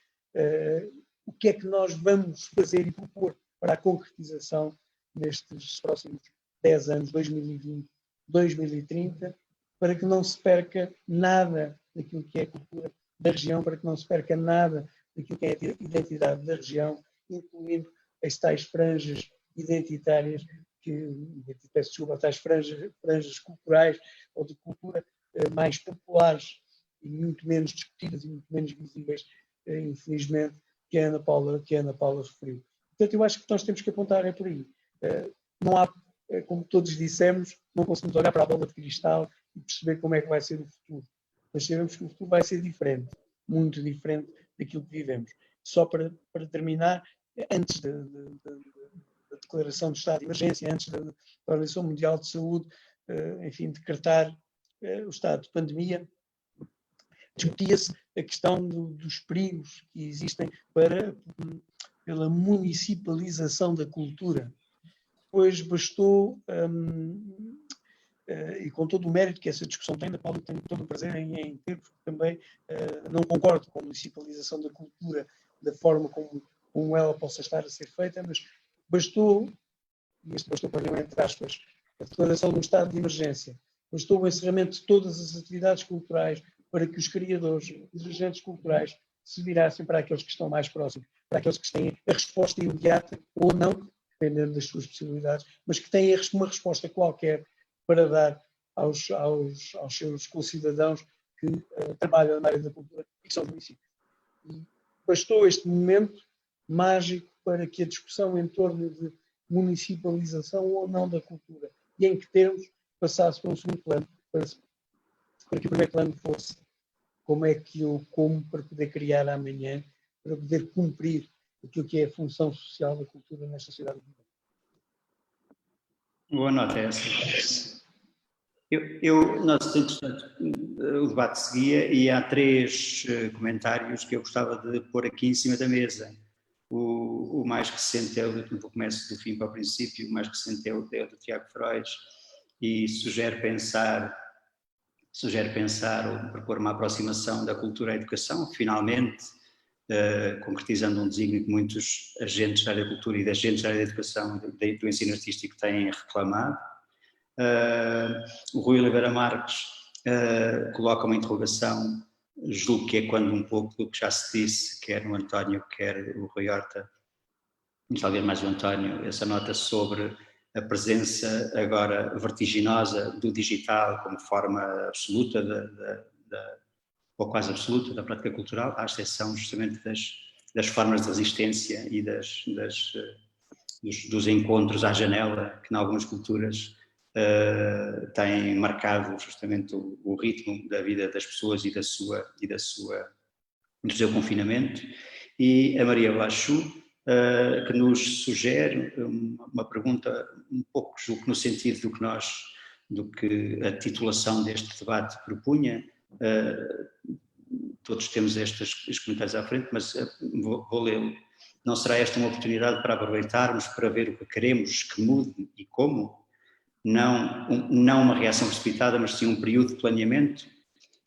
o que é que nós vamos fazer e propor para a concretização nestes próximos 10 anos, 2020, 2030, para que não se perca nada daquilo que é a cultura da região, para que não se perca nada daquilo que é a identidade da região, incluindo as tais franjas identitárias, peço desculpa, tais franjas culturais ou de cultura mais populares e muito menos discutidas e muito menos visíveis, infelizmente, que a Ana Paula referiu. Portanto, eu acho que nós temos que apontar por aí. não há, como todos dissemos, não conseguimos olhar para a bola de cristal e perceber como é que vai ser o futuro. Mas sabemos que o futuro vai ser diferente, muito diferente daquilo que vivemos. Só para terminar, antes da declaração do estado de emergência, antes da Organização Mundial de Saúde, enfim, decretar o estado de pandemia, discutia-se a questão dos perigos que existem pela municipalização da cultura. Pois bastou, e com todo o mérito que essa discussão tem, da qual eu tenho todo o prazer em ter, porque também não concordo com a municipalização da cultura da forma como ela possa estar a ser feita, mas bastou, e este bastou para entre aspas, a declaração de um estado de emergência, bastou o encerramento de todas as atividades culturais para que os criadores, os agentes culturais, se virassem para aqueles que estão mais próximos, para aqueles que têm a resposta imediata ou não, dependendo das suas possibilidades, mas que têm uma resposta qualquer para dar aos seus concidadãos que trabalham na área da cultura e que são os municípios. E bastou este momento mágico para que a discussão em torno de municipalização ou não da cultura e em que termos passasse para um segundo plano, para que o primeiro plano fosse como é que eu como para poder criar amanhã, para poder cumprir aquilo que é a função social da cultura nesta sociedade. Boa nota essa. O debate seguia e há 3 comentários que eu gostava de pôr aqui em cima da mesa. O mais recente é o do começo do fim para o princípio, o mais recente é o do Tiago Freud e sugere pensar ou propor uma aproximação da cultura à educação, finalmente concretizando um desígnio que muitos agentes da área da cultura e de agentes da área da educação e do ensino artístico têm reclamado. O Rui Oliveira Marques coloca uma interrogação, julgo que é quando um pouco do que já se disse, quer no António, quer o Rui Horta, mas talvez mais o António, essa nota sobre a presença agora vertiginosa do digital como forma absoluta ou quase absoluta da prática cultural, à exceção justamente das formas de resistência e dos encontros à janela, que em algumas culturas têm marcado justamente o ritmo da vida das pessoas e do seu confinamento. E a Maria Blachou, que nos sugere uma pergunta um pouco, julgo, no sentido do que a titulação deste debate propunha. Todos temos estes comentários à frente, mas vou lê-lo. Não será esta uma oportunidade para aproveitarmos, para ver o que queremos que mude e como? Não uma reação precipitada, mas sim um período de planeamento?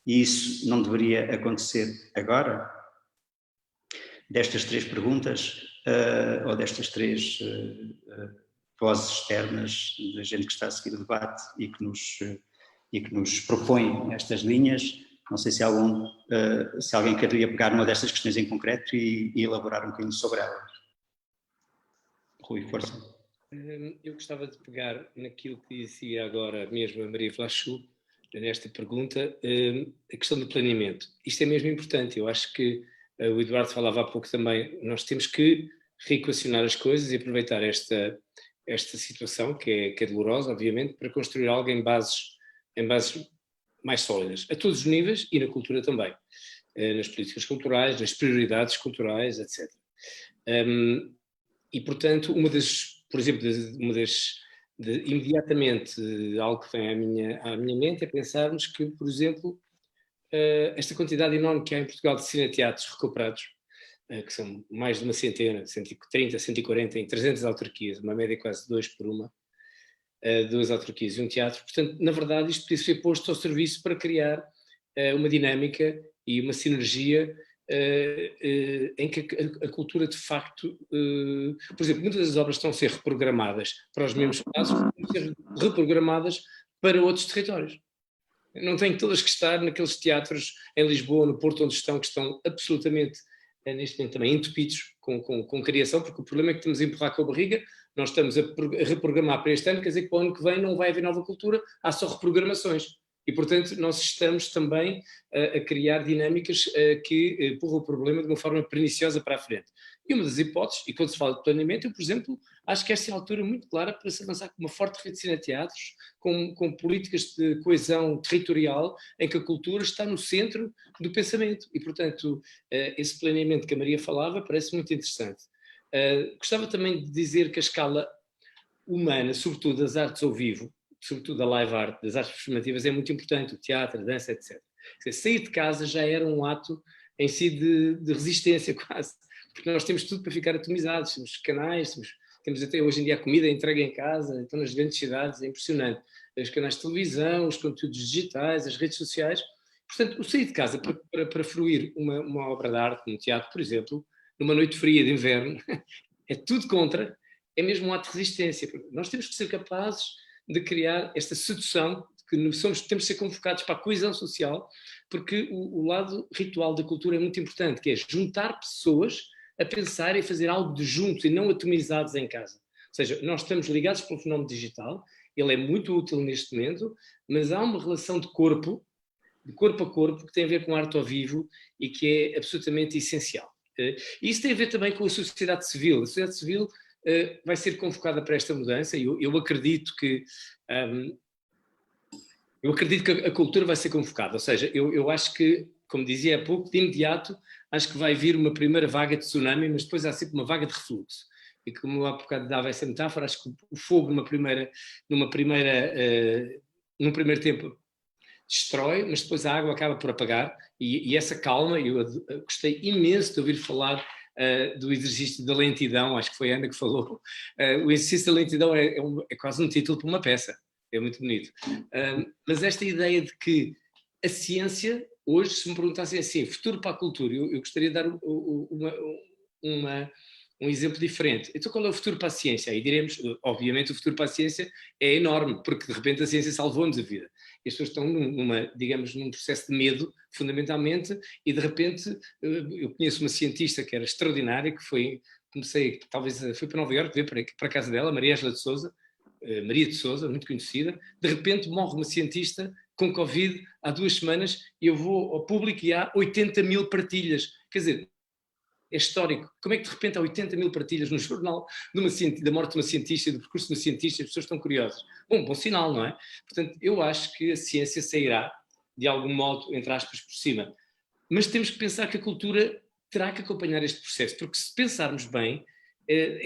E isso não deveria acontecer agora? Destas 3 perguntas, ou destas 3 vozes externas da gente que está a seguir o debate e que nos propõe estas linhas, não sei se alguém queria pegar numa destas questões em concreto e elaborar um bocadinho sobre elas. Rui, força. Eu gostava de pegar naquilo que dizia agora mesmo a Maria Blachou, nesta pergunta, a questão do planeamento. Isto é mesmo importante. Eu acho que o Eduardo falava há pouco também, nós temos que reequacionar as coisas e aproveitar esta situação, que é dolorosa, obviamente, para construir algo em bases mais sólidas, a todos os níveis e na cultura também, nas políticas culturais, nas prioridades culturais, etc. E, portanto, imediatamente, algo que vem à minha mente é pensarmos que, por exemplo, esta quantidade enorme que há em Portugal de cineteatros recuperados, que são mais de uma centena, 130, 140 em 300 autarquias, uma média quase 2 por uma, 2 autarquias e um teatro. Portanto, na verdade, isto podia ser posto ao serviço para criar uma dinâmica e uma sinergia em que a cultura de facto, por exemplo, muitas das obras estão a ser reprogramadas para os mesmos espaços, estão a ser reprogramadas para outros territórios. Não têm todas que estar naqueles teatros em Lisboa, no Porto, onde estão, que estão absolutamente, neste momento também, entupidos com criação, porque o problema é que estamos a empurrar com a barriga, nós estamos a reprogramar para este ano, quer dizer que para o ano que vem não vai haver nova cultura, há só reprogramações. E, portanto, nós estamos também a criar dinâmicas que empurram o problema de uma forma perniciosa para a frente. E uma das hipóteses, e quando se fala de planeamento, eu, por exemplo, acho que esta é a altura muito clara para se avançar com uma forte rede de cineteatros, com políticas de coesão territorial, em que a cultura está no centro do pensamento. E, portanto, esse planeamento que a Maria falava parece muito interessante. Gostava também de dizer que a escala humana, sobretudo das artes ao vivo, sobretudo da live art, das artes performativas, é muito importante, o teatro, a dança, etc. Sair de casa já era um ato em si de resistência quase, porque nós temos tudo para ficar atomizados, temos canais, temos até hoje em dia a comida entregue em casa, então nas grandes cidades, é impressionante. Os canais de televisão, os conteúdos digitais, as redes sociais. Portanto, o sair de casa para fruir uma obra de arte, no teatro, por exemplo, numa noite fria de inverno, é tudo contra, é mesmo um ato de resistência. Nós temos que ser capazes de criar esta sedução, que temos de ser convocados para a coesão social, porque o lado ritual da cultura é muito importante, que é juntar pessoas a pensar e fazer algo de juntos e não atomizados em casa. Ou seja, nós estamos ligados pelo fenómeno digital, ele é muito útil neste momento, mas há uma relação de corpo a corpo, que tem a ver com a arte ao vivo e que é absolutamente essencial. E isso tem a ver também com a sociedade civil. A sociedade civil vai ser convocada para esta mudança e eu acredito que a cultura vai ser convocada. Ou seja, eu acho que, como dizia há pouco, de imediato, acho que vai vir uma primeira vaga de tsunami, mas depois há sempre uma vaga de refluxo. E como eu há bocado dava essa metáfora, acho que o fogo num primeiro tempo destrói, mas depois a água acaba por apagar e essa calma, eu gostei imenso de ouvir falar do exercício da lentidão, acho que foi a Ana que falou. O exercício da lentidão é quase um título para uma peça, é muito bonito. Mas esta ideia de que a ciência, hoje, se me perguntassem assim, futuro para a cultura, eu gostaria de dar um exemplo diferente. Então, qual é o futuro para a ciência? Aí diremos, obviamente, o futuro para a ciência é enorme, porque de repente a ciência salvou-nos a vida. E as pessoas estão num processo de medo, fundamentalmente, e de repente eu conheço uma cientista que era extraordinária, talvez fui para Nova Iorque ver para a casa dela, Maria de Sousa, muito conhecida. De repente morre uma cientista com Covid há 2 semanas e eu vou ao público e há 80 mil partilhas. Quer dizer, é histórico. Como é que de repente há 80 mil partilhas no jornal da morte de uma cientista, do percurso de uma cientista, e as pessoas estão curiosas? Bom sinal, não é? Portanto, eu acho que a ciência sairá, de algum modo, entre aspas, por cima. Mas temos que pensar que a cultura terá que acompanhar este processo, porque se pensarmos bem,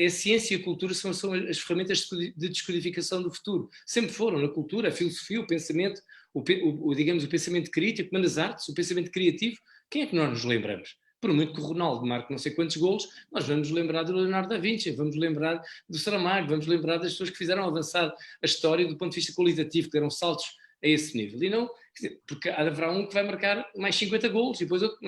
a ciência e a cultura são as ferramentas de descodificação do futuro. Sempre foram na cultura, a filosofia, o pensamento, digamos, o pensamento crítico, mas nas artes, o pensamento criativo. Quem é que nós nos lembramos? Por muito que o Ronaldo marque não sei quantos golos, nós vamos lembrar do Leonardo da Vinci, vamos lembrar do Saramago, vamos lembrar das pessoas que fizeram avançar a história do ponto de vista qualitativo, que deram saltos a esse nível. E não, porque haverá um que vai marcar mais 50 golos e depois outro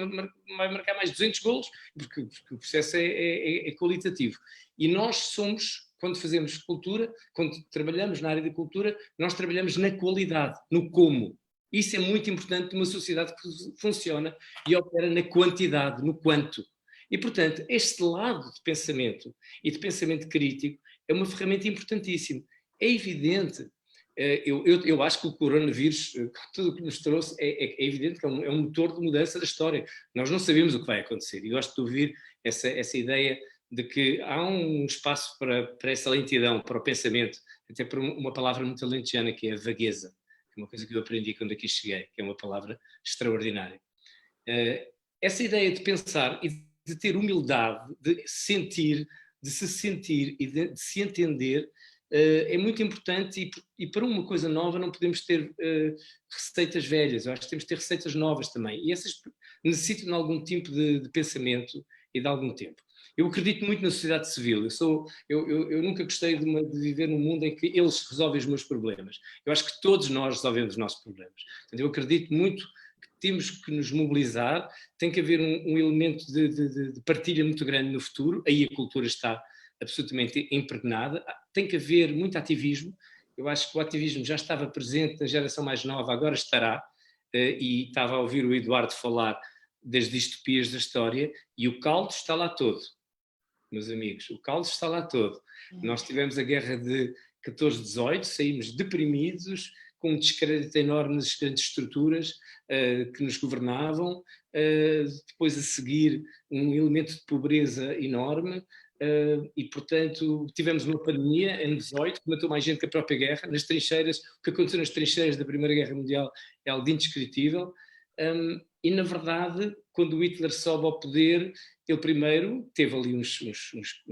vai marcar mais 200 golos, porque o processo é qualitativo. E nós somos, quando fazemos cultura, quando trabalhamos na área da cultura, nós trabalhamos na qualidade, no como. Isso é muito importante numa sociedade que funciona e opera na quantidade, no quanto. E, portanto, este lado de pensamento e de pensamento crítico é uma ferramenta importantíssima. É evidente, eu acho que o coronavírus, tudo o que nos trouxe, é evidente que é um motor de mudança da história. Nós não sabemos o que vai acontecer e gosto de ouvir essa ideia de que há um espaço para essa lentidão, para o pensamento, até por uma palavra muito alentejana que é a vagueza. Uma coisa que eu aprendi quando aqui cheguei, que é uma palavra extraordinária. Essa ideia de pensar e de ter humildade, de sentir, de se sentir e de se entender é muito importante e para uma coisa nova não podemos ter receitas velhas, eu acho que temos de ter receitas novas também e essas necessitam de algum tipo de pensamento e de algum tempo. Eu acredito muito na sociedade civil. Eu nunca gostei de viver num mundo em que eles resolvem os meus problemas. Eu acho que todos nós resolvemos os nossos problemas. Portanto, eu acredito muito que temos que nos mobilizar, tem que haver um elemento de partilha muito grande no futuro, aí a cultura está absolutamente impregnada, tem que haver muito ativismo. Eu acho que o ativismo já estava presente na geração mais nova, agora estará, e estava a ouvir o Eduardo falar das distopias da história, e o caldo está lá todo. Meus amigos, o caldo está lá todo. Nós tivemos a guerra de 14-18, saímos deprimidos, com um descrédito enorme nas grandes estruturas que nos governavam, depois a seguir um elemento de pobreza enorme, e portanto tivemos uma pandemia em 18 que matou mais gente que a própria guerra, nas trincheiras. O que aconteceu nas trincheiras da Primeira Guerra Mundial é algo indescritível, e na verdade quando o Hitler sobe ao poder, ele primeiro teve ali uns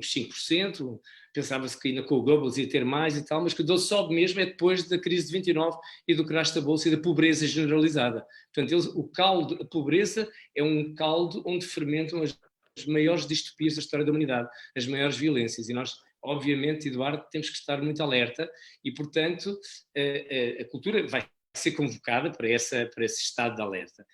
5%, pensava-se que ainda com o Goebbels ia ter mais e tal, mas que o sobe mesmo é depois da crise de 29 e do crash da Bolsa e da pobreza generalizada. Portanto, o caldo, a pobreza é um caldo onde fermentam as maiores distopias da história da humanidade, as maiores violências, e nós, obviamente, Eduardo, temos que estar muito alerta e, portanto, a cultura vai ser convocada para esse estado de alerta.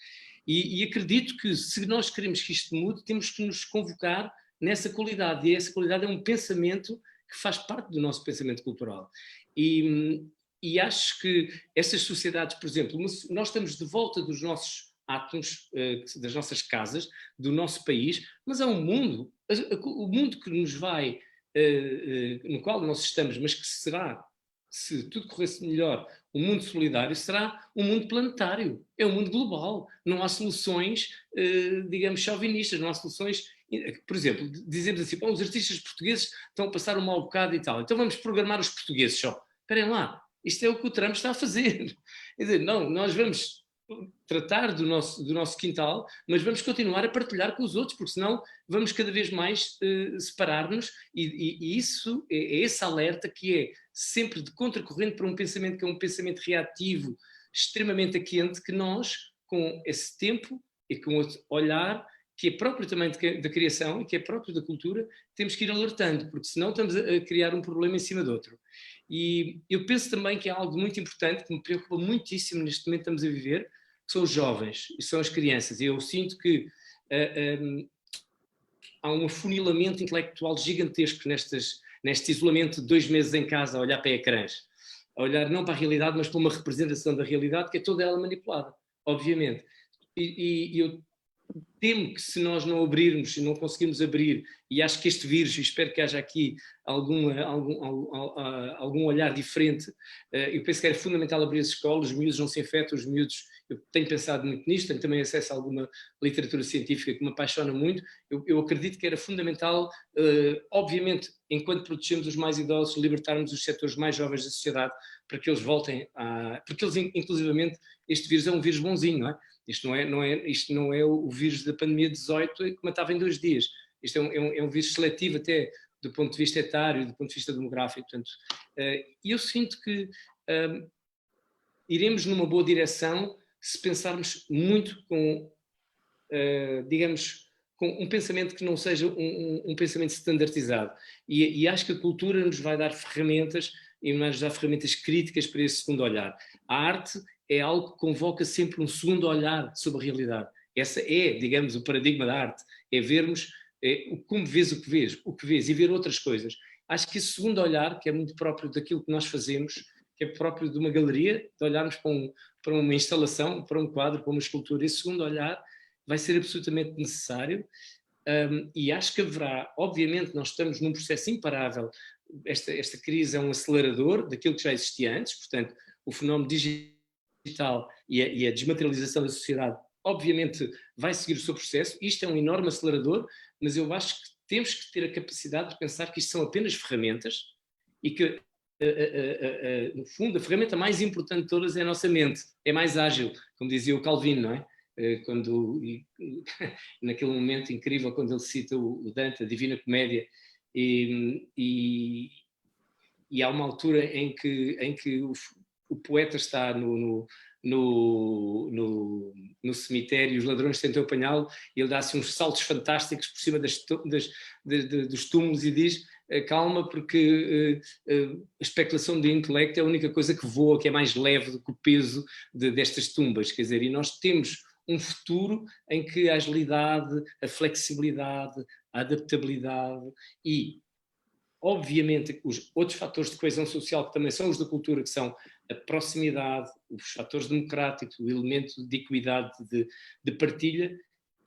E acredito que, se nós queremos que isto mude, temos que nos convocar nessa qualidade, e essa qualidade é um pensamento que faz parte do nosso pensamento cultural. E acho que essas sociedades, por exemplo, nós estamos de volta dos nossos átomos, das nossas casas, do nosso país, mas há um mundo, o mundo que nos vai, no qual nós estamos, mas que será, se tudo corresse melhor, um mundo solidário, será um mundo planetário, é um mundo global. Não há soluções, digamos, chauvinistas, não há soluções. Por exemplo, dizemos assim, os artistas portugueses estão a passar um mau bocado e tal, então vamos programar os portugueses só. Esperem lá, isto é o que o Trump está a fazer. Quer dizer, não, nós vamos tratar do nosso quintal, mas vamos continuar a partilhar com os outros, porque senão vamos cada vez mais separar-nos, e isso é esse alerta que é sempre de contracorrente para um pensamento que é um pensamento reativo, extremamente quente, que nós, com esse tempo e com esse olhar, que é próprio também da criação e que é próprio da cultura, temos que ir alertando, porque senão estamos a criar um problema em cima do outro. E eu penso também que há algo muito importante, que me preocupa muitíssimo neste momento que estamos a viver, que são os jovens e são as crianças. E eu sinto que há um afunilamento intelectual gigantesco neste isolamento de 2 meses em casa, a olhar para ecrãs, a olhar não para a realidade, mas para uma representação da realidade que é toda ela manipulada, obviamente. E eu temo que, se nós não abrirmos e não conseguirmos abrir, e acho que este vírus, e espero que haja aqui algum olhar diferente, eu penso que era fundamental abrir as escolas, os miúdos não se infectam, os miúdos, eu tenho pensado muito nisto, tenho também acesso a alguma literatura científica que me apaixona muito, eu acredito que era fundamental, obviamente, enquanto protegemos os mais idosos, libertarmos os setores mais jovens da sociedade, para que eles voltem a... Porque eles, inclusivamente, este vírus é um vírus bonzinho, não é? Isto não é o vírus da pandemia de 18 que matava em 2 dias. Isto é um vírus seletivo até do ponto de vista etário, do ponto de vista demográfico. Portanto, eu sinto que iremos numa boa direção se pensarmos muito com, digamos, com um pensamento que não seja um pensamento standardizado. E acho que a cultura nos vai dar ferramentas, e nos dar ferramentas críticas para esse segundo olhar. A arte é algo que convoca sempre um segundo olhar sobre a realidade. Essa é, digamos, o paradigma da arte, é vermos como vês o que vês e ver outras coisas. Acho que esse segundo olhar, que é muito próprio daquilo que nós fazemos, que é próprio de uma galeria, de olharmos para uma instalação, para um quadro, para uma escultura, esse segundo olhar vai ser absolutamente necessário, e acho que haverá, obviamente nós estamos num processo imparável, esta crise é um acelerador daquilo que já existia antes, portanto o fenómeno digital e a desmaterialização da sociedade obviamente vai seguir o seu processo. Isto é um enorme acelerador, mas eu acho que temos que ter a capacidade de pensar que isto são apenas ferramentas e que, no fundo, a ferramenta mais importante de todas é a nossa mente, é mais ágil, como dizia o Calvino, não é? Naquele momento incrível quando ele cita o Dante, a Divina Comédia, e há uma altura em que o poeta está no cemitério e os ladrões tentam apanhá-lo e ele dá-se uns saltos fantásticos por cima dos túmulos e diz: calma, porque a especulação de intelecto é a única coisa que voa, que é mais leve do que o peso destas tumbas. Quer dizer, e nós temos um futuro em que a agilidade, a flexibilidade, a adaptabilidade e, obviamente, os outros fatores de coesão social que também são os da cultura, que são a proximidade, os fatores democráticos, o elemento de equidade, de partilha,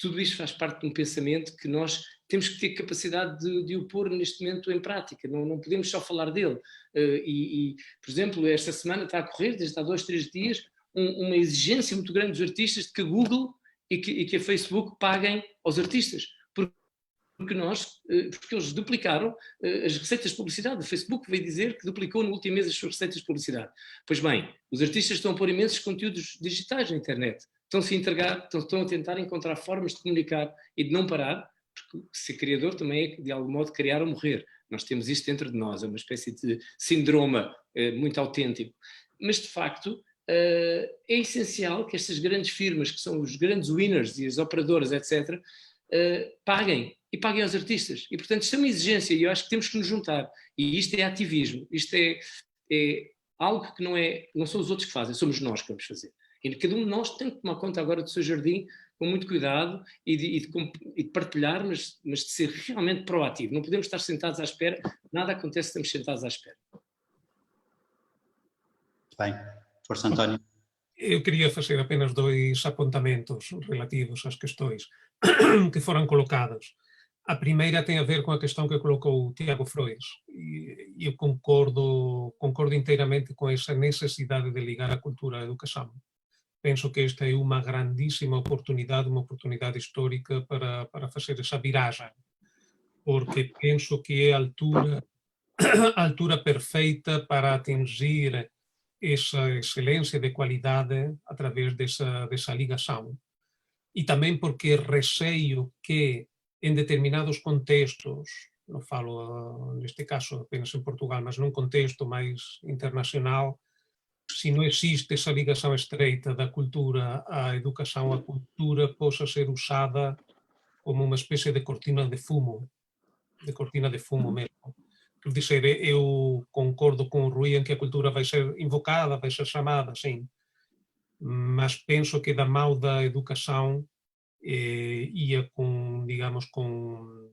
tudo isto faz parte de um pensamento que nós temos que ter capacidade de o pôr neste momento em prática, não podemos só falar dele. Por exemplo, esta semana está a correr, desde há 2, 3 dias, uma exigência muito grande dos artistas de que a Google e que a Facebook paguem aos artistas, porque eles duplicaram as receitas de publicidade. O Facebook veio dizer que duplicou no último mês as suas receitas de publicidade. Pois bem, os artistas estão a pôr imensos conteúdos digitais na internet, estão a tentar encontrar formas de comunicar e de não parar, porque ser criador também é, de algum modo, criar ou morrer. Nós temos isto dentro de nós, é uma espécie de síndrome muito autêntico. Mas, de facto, é essencial que estas grandes firmas, que são os grandes winners e as operadoras, etc., paguem aos artistas. E, portanto, isto é uma exigência e eu acho que temos que nos juntar. E isto é ativismo, isto é algo que não são os outros que fazem, somos nós que vamos fazer. E cada um de nós tem que tomar conta agora do seu jardim com muito cuidado e de partilhar, mas de ser realmente proativo. Não podemos estar sentados à espera, nada acontece se estamos sentados à espera. Bem, força, António. Eu queria fazer apenas 2 apontamentos relativos às questões que foram colocadas. A primeira tem a ver com a questão que colocou o Tiago Frois, e eu concordo inteiramente com essa necessidade de ligar a cultura à educação. Penso que esta é uma grandíssima oportunidade, uma oportunidade histórica para fazer essa viragem, porque penso que é a altura perfeita para atingir essa excelência de qualidade através dessa ligação. E também porque receio que, em determinados contextos, não falo neste caso apenas em Portugal, mas num contexto mais internacional, se não existe essa ligação estreita da cultura à educação, a cultura possa ser usada como uma espécie de cortina de fumo mesmo. Quer dizer, eu concordo com o Rui em que a cultura vai ser invocada, vai ser chamada, sim, mas penso que da mão da educação ia com, digamos, com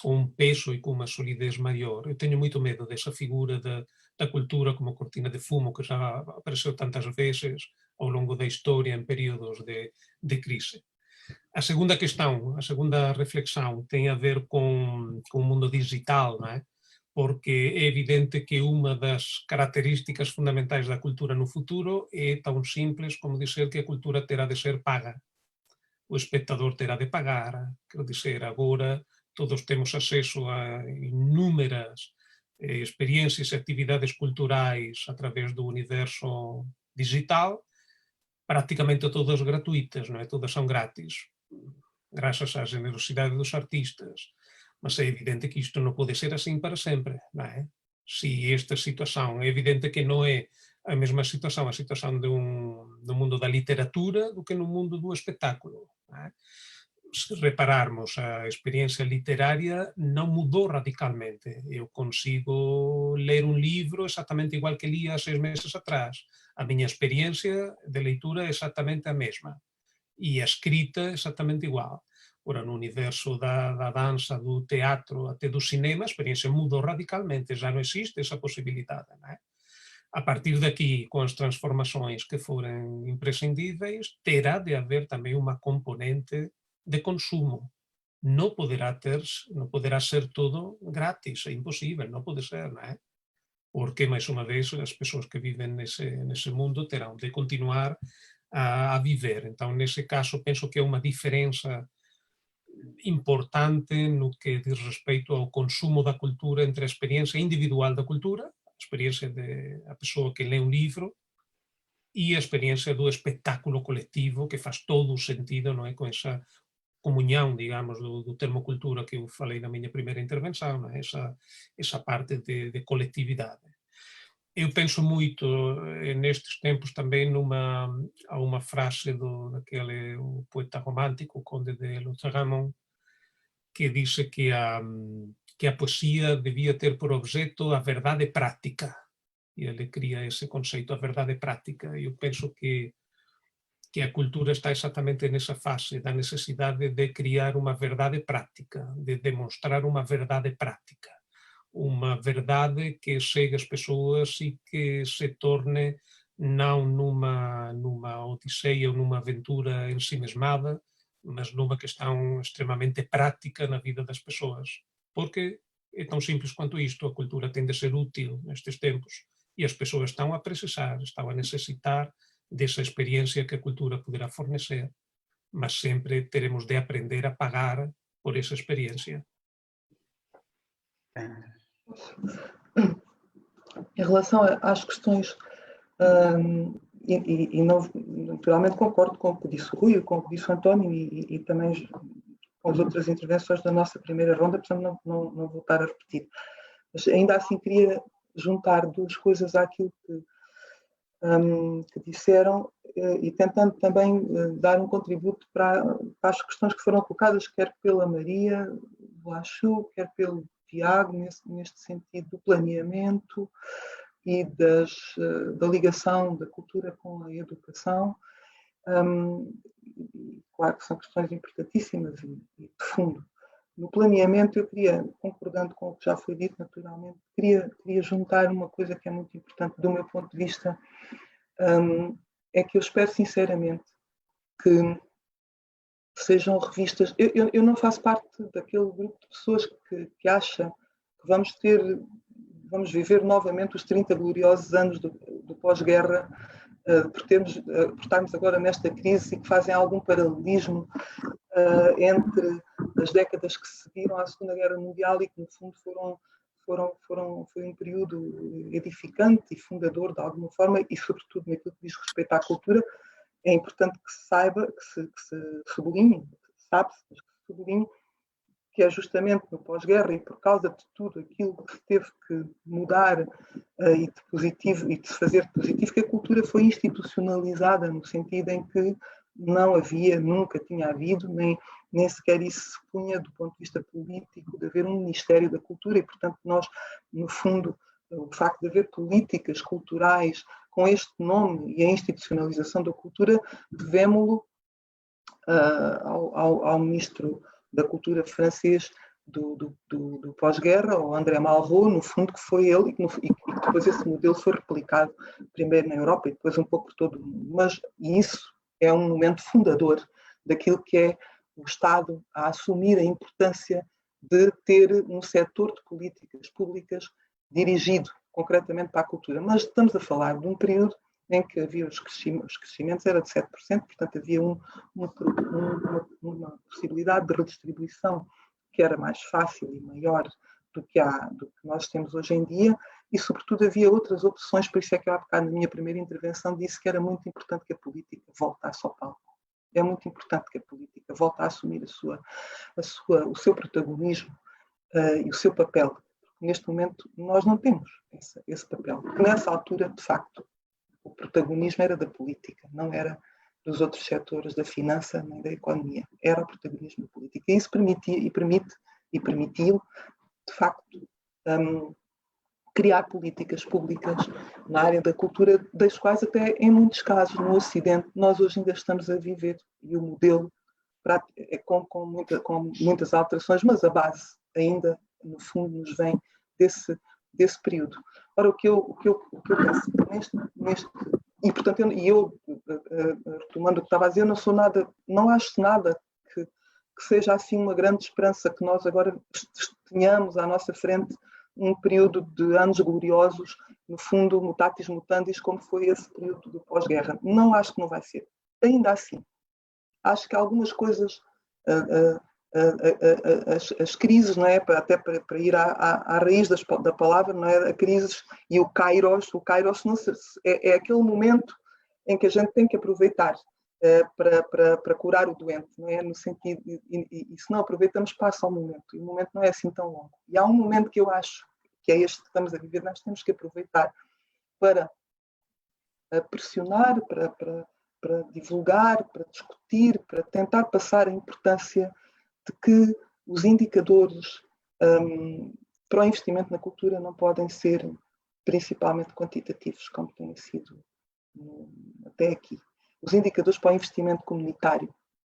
um peso e com uma solidez maior. Eu tenho muito medo dessa figura da cultura como cortina de fumo que já apareceu tantas vezes ao longo da história em períodos de crise. A segunda questão, a segunda reflexão tem a ver com o mundo digital, não é? Porque é evidente que uma das características fundamentais da cultura no futuro é tão simples como dizer que a cultura terá de ser paga. O espectador terá de pagar, quer dizer, agora todos temos acesso a inúmeras experiências e atividades culturais através do universo digital, praticamente todas gratuitas, não é? Todas são grátis, graças à generosidade dos artistas. Mas é evidente que isto não pode ser assim para sempre, não é? Se esta situação, é evidente que não é a mesma situação, a situação no mundo da literatura do que no mundo do espetáculo, não é? Se repararmos, a experiência literária não mudou radicalmente. Eu consigo ler um livro exatamente igual que lia há 6 meses atrás. A minha experiência de leitura é exatamente a mesma. E a escrita exatamente igual. Ora, no universo da dança, do teatro, até do cinema, a experiência mudou radicalmente. Já não existe essa possibilidade, não é? A partir daqui, com as transformações que forem imprescindíveis, terá de haver também uma componente de consumo. Não poderá ser tudo grátis, é impossível, não pode ser, não é? Porque, mais uma vez, as pessoas que vivem nesse mundo terão de continuar a viver. Então, nesse caso, penso que é uma diferença importante no que diz respeito ao consumo da cultura entre a experiência individual da cultura, a experiência da pessoa que lê um livro, e a experiência do espetáculo coletivo, que faz todo o sentido, não é? Com essa comunhão, digamos, do termo cultura que eu falei na minha primeira intervenção, não é? Essa parte de coletividade. Eu penso muito, nestes tempos, também há uma frase daquele o poeta romântico, o Conde de Lautréamont, que disse que a poesia devia ter por objeto a verdade prática. E ele cria esse conceito, a verdade prática. E eu penso que a cultura está exatamente nessa fase da necessidade de criar uma verdade prática, de demonstrar uma verdade prática. Uma verdade que chegue às pessoas e que se torne não numa odisseia ou numa aventura ensimesmada, mas numa questão extremamente prática na vida das pessoas, porque é tão simples quanto isto, a cultura tem de ser útil nestes tempos e as pessoas estão a precisar, estão a necessitar dessa experiência que a cultura poderá fornecer, mas sempre teremos de aprender a pagar por essa experiência. Em relação às questões, e não, naturalmente concordo com o que disse o Rui, com o que disse o António e também com as outras intervenções da nossa primeira ronda, portanto não vou estar a repetir. Mas ainda assim queria juntar duas coisas àquilo que disseram e tentando também dar um contributo para as questões que foram colocadas, quer pela Maria Lachu, quer pelo Tiago, neste sentido do planeamento e da ligação da cultura com a educação. Claro que são questões importantíssimas e de fundo. No planeamento, eu queria, concordando com o que já foi dito naturalmente, queria juntar uma coisa que é muito importante do meu ponto de vista, é que eu espero sinceramente que sejam revistas. Eu não faço parte daquele grupo de pessoas que acha que vamos viver novamente os 30 gloriosos anos do pós-guerra, por estarmos agora nesta crise e que fazem algum paralelismo entre as décadas que seguiram à Segunda Guerra Mundial e que, no fundo, foi um período edificante e fundador, de alguma forma, e, sobretudo, naquilo que diz respeito à cultura, é importante que se saiba, que se sublinhe, sabe-se, mas que se sublinhe, que é justamente no pós-guerra e por causa de tudo aquilo que se teve que mudar e de se fazer de positivo, que a cultura foi institucionalizada, no sentido em que não havia, nunca tinha havido, nem sequer isso se punha do ponto de vista político, de haver um Ministério da Cultura e, portanto, nós, no fundo, o facto de haver políticas culturais com este nome e a institucionalização da cultura, devemos-lo ao Ministro da Cultura francês do pós-guerra, ao André Malraux, no fundo, que foi ele, e depois esse modelo foi replicado primeiro na Europa e depois um pouco por todo o mundo. Mas isso é um momento fundador daquilo que é o Estado a assumir a importância de ter um setor de políticas públicas dirigido concretamente para a cultura. Mas estamos a falar de um período em que havia os crescimentos era de 7%, portanto havia uma possibilidade de redistribuição que era mais fácil e maior do que nós temos hoje em dia, e sobretudo havia outras opções, por isso é que eu há bocado na minha primeira intervenção disse que era muito importante que a política voltasse ao palco. É muito importante que a política volte a assumir o seu protagonismo e o seu papel. Porque neste momento nós não temos esse papel. Porque nessa altura, de facto, o protagonismo era da política, não era dos outros setores da finança nem da economia. Era o protagonismo da política. E isso permitiu, de facto, criar políticas públicas na área da cultura, das quais até, em muitos casos, no Ocidente, nós hoje ainda estamos a viver. E o modelo é com muitas alterações, mas a base ainda, no fundo, nos vem desse período. Ora, o que eu penso e, portanto, eu retomando o que estava a dizer, não acho nada que seja assim uma grande esperança que nós agora tenhamos à nossa frente um período de anos gloriosos, no fundo, mutatis mutandis, como foi esse período do pós-guerra. Não acho que não vai ser. Ainda assim, acho que algumas coisas, as crises, não é? Até para ir à raiz da palavra, não é? A crises e o kairos não é aquele momento em que a gente tem que aproveitar para curar o doente, não é? No sentido, e se não aproveitamos, passa o momento, e o momento não é assim tão longo. E há um momento que eu acho que é este que estamos a viver, nós temos que aproveitar para pressionar, para divulgar, para discutir, para tentar passar a importância de que os indicadores para o investimento na cultura não podem ser principalmente quantitativos, como têm sido até aqui. Os indicadores para o investimento comunitário,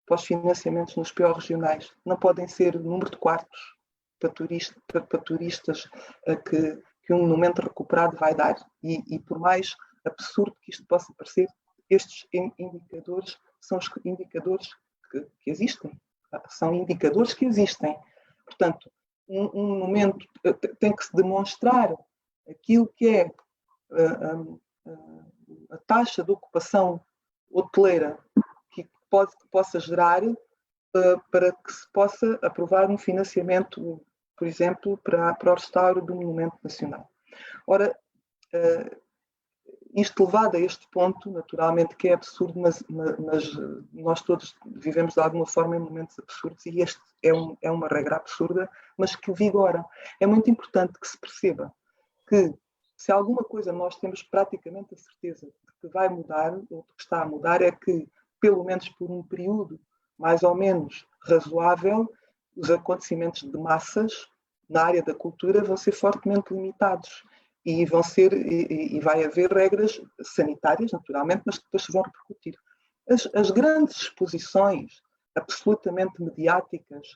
para os financiamentos nos PO regionais, não podem ser o número de quartos para turistas que um momento recuperado vai dar. E por mais absurdo que isto possa parecer, estes indicadores são os indicadores que existem, são indicadores que existem. Portanto, um momento tem que se demonstrar aquilo que é a taxa de ocupação hoteleira que possa gerar para que se possa aprovar um financiamento, por exemplo, para o restauro do Monumento Nacional. Ora, isto levado a este ponto, naturalmente que é absurdo, mas nós todos vivemos de alguma forma em momentos absurdos e este é uma regra absurda, mas que vigora. É muito importante que se perceba que se alguma coisa nós temos praticamente a certeza de que vai mudar, ou de que está a mudar, é que, pelo menos por um período mais ou menos razoável, os acontecimentos de massas na área da cultura vão ser fortemente limitados. E vai haver regras sanitárias, naturalmente, mas que depois se vão repercutir. As grandes exposições, absolutamente mediáticas,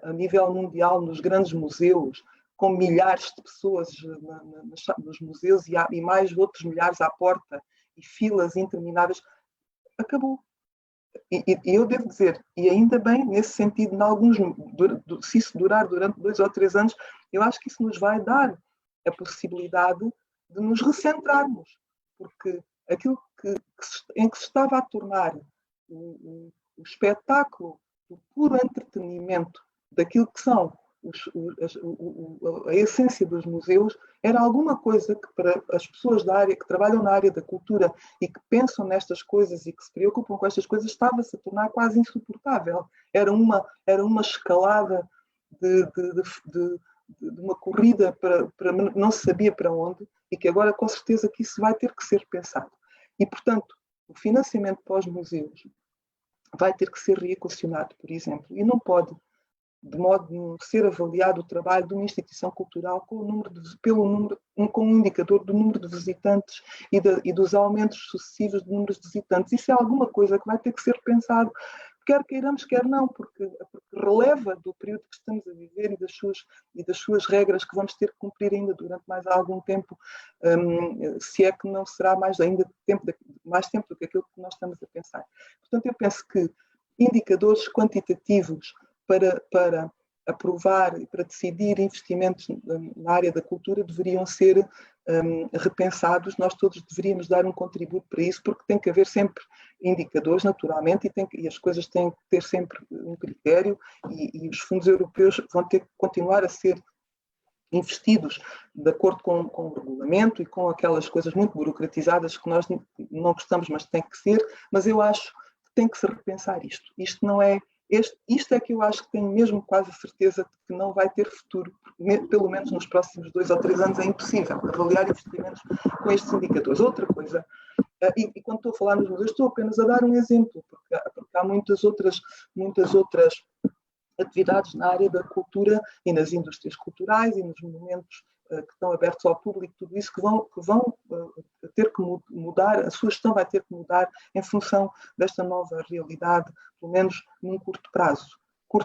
a nível mundial, nos grandes museus, com milhares de pessoas nos museus e mais outros milhares à porta, e filas intermináveis, acabou. E eu devo dizer, e ainda bem, nesse sentido, se isso durar durante 2 ou 3 anos, eu acho que isso nos vai dar a possibilidade de nos recentrarmos, porque aquilo em que se estava a tornar o espetáculo, o puro entretenimento daquilo que são a essência dos museus, era alguma coisa que para as pessoas da área, que trabalham na área da cultura e que pensam nestas coisas e que se preocupam com estas coisas, estava-se a tornar quase insuportável. Era uma escalada de uma corrida para não se sabia para onde, e que agora com certeza que isso vai ter que ser pensado. E, portanto, o financiamento para os museus vai ter que ser reequacionado, por exemplo, e não pode, de modo a ser avaliado o trabalho de uma instituição cultural com um indicador do número de visitantes e dos aumentos sucessivos de números de visitantes. Isso é alguma coisa que vai ter que ser pensado, quer queiramos, quer não, porque releva do período que estamos a viver e das suas regras que vamos ter que cumprir ainda durante mais algum tempo, se é que não será mais tempo do que aquilo que nós estamos a pensar. Portanto, eu penso que indicadores quantitativos para aprovar e para decidir investimentos na área da cultura deveriam ser repensados. Nós todos deveríamos dar um contributo para isso, porque tem que haver sempre indicadores, naturalmente, e as coisas têm que ter sempre um critério, e os fundos europeus vão ter que continuar a ser investidos de acordo com o regulamento e com aquelas coisas muito burocratizadas que nós não gostamos, mas tem que ser. Mas eu acho que tem que se repensar isto. Isto é que eu acho que tenho mesmo quase a certeza de que não vai ter futuro, pelo menos nos próximos 2 ou 3 anos é impossível avaliar investimentos com estes indicadores. Outra coisa, e quando estou a falar nos museus, estou apenas a dar um exemplo, porque há muitas outras atividades na área da cultura e nas indústrias culturais e nos monumentos que estão abertos ao público, tudo isso que vão ter que mudar, a sua gestão vai ter que mudar em função desta nova realidade, pelo menos num curto,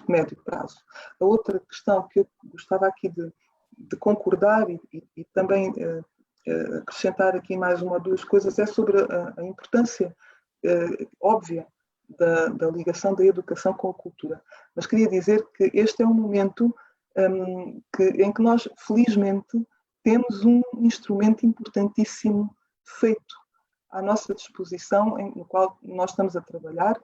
médio prazo. A outra questão que eu gostava aqui de concordar e também acrescentar aqui mais uma ou duas coisas é sobre a importância óbvia da ligação da educação com a cultura. Mas queria dizer que este é um momento em que nós, felizmente, temos um instrumento importantíssimo feito à nossa disposição, no qual nós estamos a trabalhar,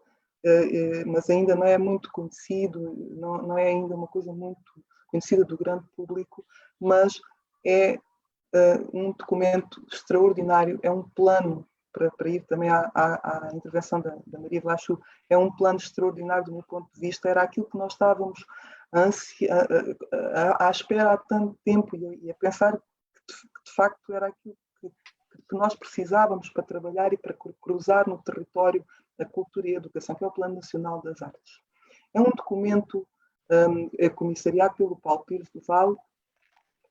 mas ainda não é muito conhecido, não é ainda uma coisa muito conhecida do grande público, mas é um documento extraordinário, é um plano, para ir também à intervenção da Maria Vlachou, é um plano extraordinário do meu ponto de vista, era aquilo que nós estávamos à espera há tanto tempo e a pensar que de facto era aquilo que nós precisávamos para trabalhar e para cruzar no território a cultura e a educação, que é o Plano Nacional das Artes. É um documento comissariado pelo Paulo Pires do Vale,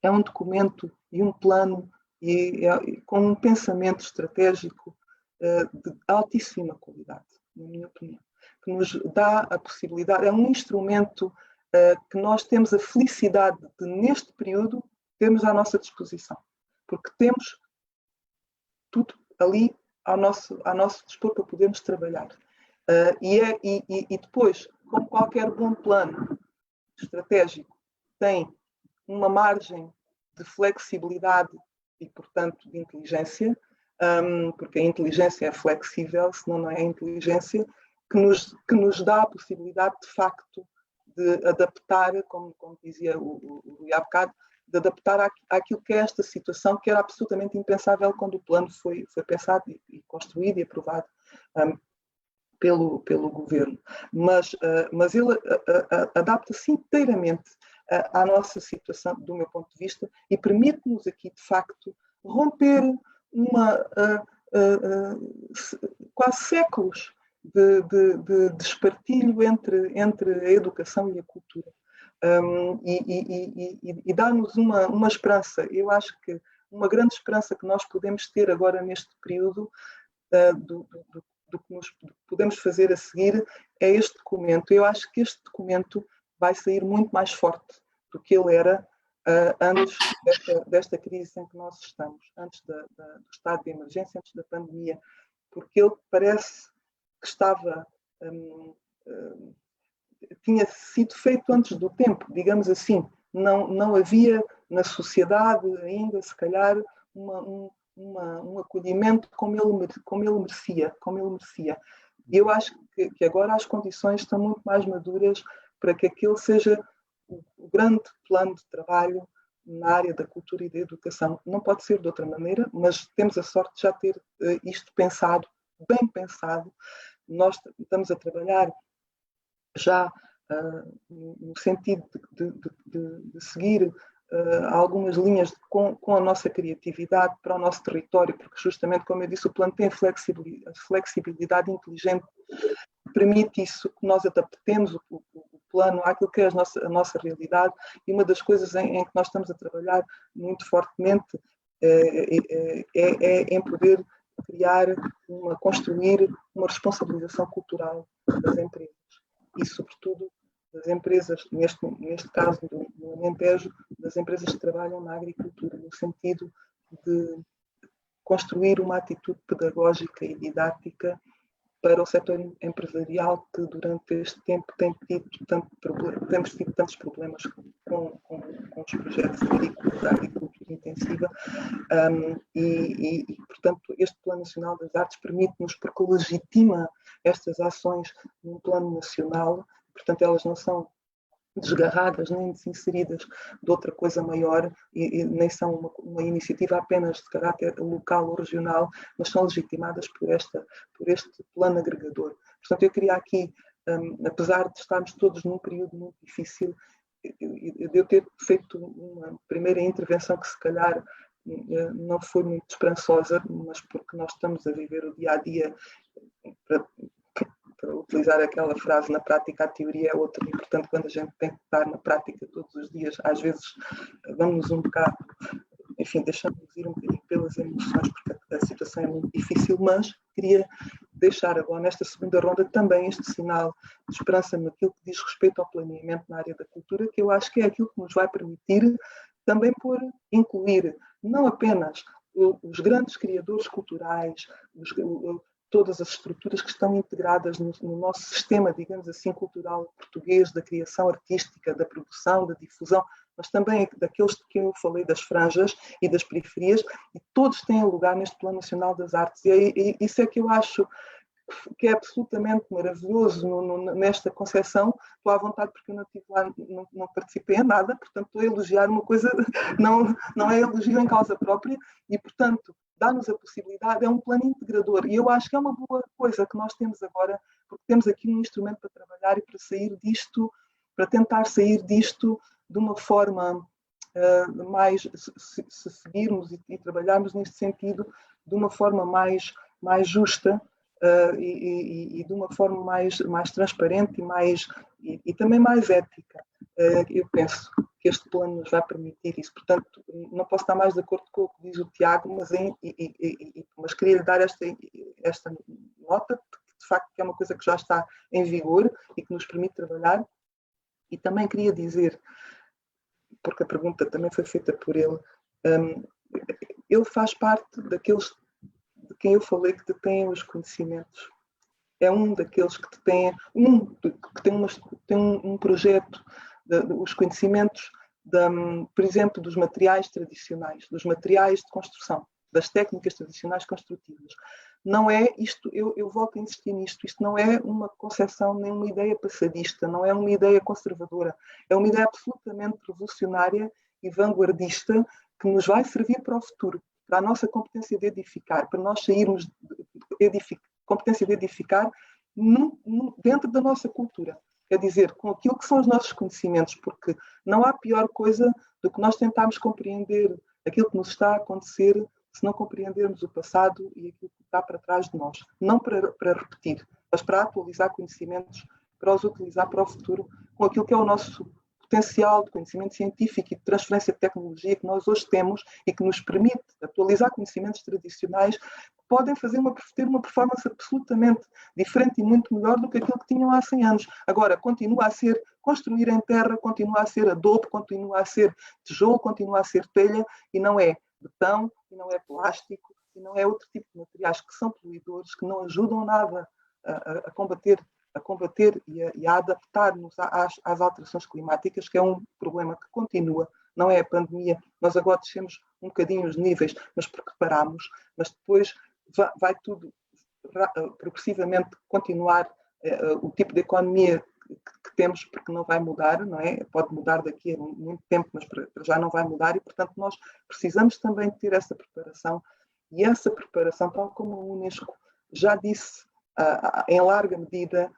é um documento e um plano com um pensamento estratégico de altíssima qualidade, na minha opinião, que nos dá a possibilidade, é um instrumento que nós temos a felicidade de, neste período, termos à nossa disposição, porque temos tudo ali ao nosso dispor para podermos trabalhar. E depois, como qualquer bom plano estratégico tem uma margem de flexibilidade e, portanto, de inteligência, porque a inteligência é flexível, senão não é a inteligência, que nos dá a possibilidade, de facto, de adaptar, como dizia o Rui há bocado, de adaptar àquilo que é esta situação, que era absolutamente impensável quando o plano foi pensado e construído e aprovado pelo governo. Mas ele adapta-se inteiramente à nossa situação, do meu ponto de vista, e permite-nos aqui, de facto, romper quase séculos de despartilho entre a educação e a cultura. E dá-nos uma esperança. Eu acho que uma grande esperança que nós podemos ter agora neste período do que nos podemos fazer a seguir é este documento. Eu acho que este documento vai sair muito mais forte do que ele era antes desta crise em que nós estamos, antes do estado de emergência, antes da pandemia, porque ele parece que tinha sido feito antes do tempo, digamos assim. Não havia na sociedade ainda, se calhar, um acolhimento como ele merecia. E eu acho que agora as condições estão muito mais maduras para que aquele seja o grande plano de trabalho na área da cultura e da educação. Não pode ser de outra maneira, mas temos a sorte de já ter isto pensado, bem pensado. Nós estamos a trabalhar já no sentido de seguir algumas linhas com a nossa criatividade para o nosso território, porque justamente, como eu disse, o plano tem flexibilidade inteligente, permite isso, que nós adaptemos o plano àquilo que é a nossa realidade, e uma das coisas em que nós estamos a trabalhar muito fortemente é em poder construir uma responsabilização cultural das empresas, e sobretudo das empresas, neste caso do Alentejo, das empresas que trabalham na agricultura, no sentido de construir uma atitude pedagógica e didática para o setor empresarial, que durante este tempo temos tido tantos problemas com os projetos de agricultura intensiva, portanto, este Plano Nacional das Artes permite-nos, porque legitima estas ações num plano nacional, portanto, elas não são desgarradas nem desinseridas de outra coisa maior e nem são uma iniciativa apenas de caráter local ou regional, mas são legitimadas por este plano agregador. Portanto, eu queria aqui, apesar de estarmos todos num período muito difícil, eu ter feito uma primeira intervenção que se calhar não foi muito esperançosa, mas porque nós estamos a viver o dia-a-dia, para utilizar aquela frase, na prática a teoria é outra, e portanto quando a gente tem que estar na prática todos os dias, às vezes vamos um bocado, enfim, deixamos-nos ir um bocadinho pelas emoções, porque a situação é muito difícil, mas queria deixar agora nesta segunda ronda também este sinal de esperança naquilo que diz respeito ao planeamento na área da cultura, que eu acho que é aquilo que nos vai permitir também incluir não apenas os grandes criadores culturais, todas as estruturas que estão integradas no nosso sistema, digamos assim, cultural português, da criação artística, da produção, da difusão, mas também daqueles de que eu falei, das franjas e das periferias, e todos têm lugar neste Plano Nacional das Artes. E isso é que eu acho que é absolutamente maravilhoso nesta concepção. Estou à vontade porque eu não estive lá, não participei em nada, portanto estou a elogiar uma coisa, não é elogio em causa própria, e portanto dá-nos a possibilidade, é um plano integrador, e eu acho que é uma boa coisa que nós temos agora, porque temos aqui um instrumento para trabalhar e para sair disto, para tentar sair disto de uma forma mais, se seguirmos e trabalharmos neste sentido, de uma forma mais justa, e de uma forma mais transparente e também mais ética. Eu penso que este plano nos vai permitir isso. Portanto, não posso estar mais de acordo com o que diz o Tiago, mas queria lhe dar esta nota, de facto que é uma coisa que já está em vigor e que nos permite trabalhar. E também queria dizer, porque a pergunta também foi feita por ele, ele faz parte daqueles de quem eu falei que detêm os conhecimentos é um daqueles que tem um projeto, os conhecimentos, por exemplo, dos materiais tradicionais, dos materiais de construção, das técnicas tradicionais construtivas. Não é isto, eu volto a insistir nisto, isto não é uma concepção nem uma ideia passadista, não é uma ideia conservadora, é uma ideia absolutamente revolucionária e vanguardista que nos vai servir para o futuro, para a nossa competência de edificar, para nós sairmos competência de edificar dentro da nossa cultura. Quer dizer, com aquilo que são os nossos conhecimentos, porque não há pior coisa do que nós tentarmos compreender aquilo que nos está a acontecer se não compreendermos o passado e aquilo que está para trás de nós. Não para repetir, mas para atualizar conhecimentos, para os utilizar para o futuro, com aquilo que é o nosso potencial de conhecimento científico e de transferência de tecnologia que nós hoje temos e que nos permite atualizar conhecimentos tradicionais que podem ter uma performance absolutamente diferente e muito melhor do que aquilo que tinham há 100 anos. Agora, continua a ser construir em terra, continua a ser adobe, continua a ser tijolo, continua a ser telha e não é betão, e não é plástico, e não é outro tipo de materiais que são poluidores, que não ajudam nada a combater e a adaptar-nos às alterações climáticas, que é um problema que continua, não é a pandemia. Nós agora descemos um bocadinho os níveis, mas porque paramos, mas depois vai tudo progressivamente continuar o tipo de economia que temos, porque não vai mudar, não é? Pode mudar daqui a muito tempo, mas para já não vai mudar e, portanto, nós precisamos também ter essa preparação e essa preparação, tal como a Unesco já disse em larga medida,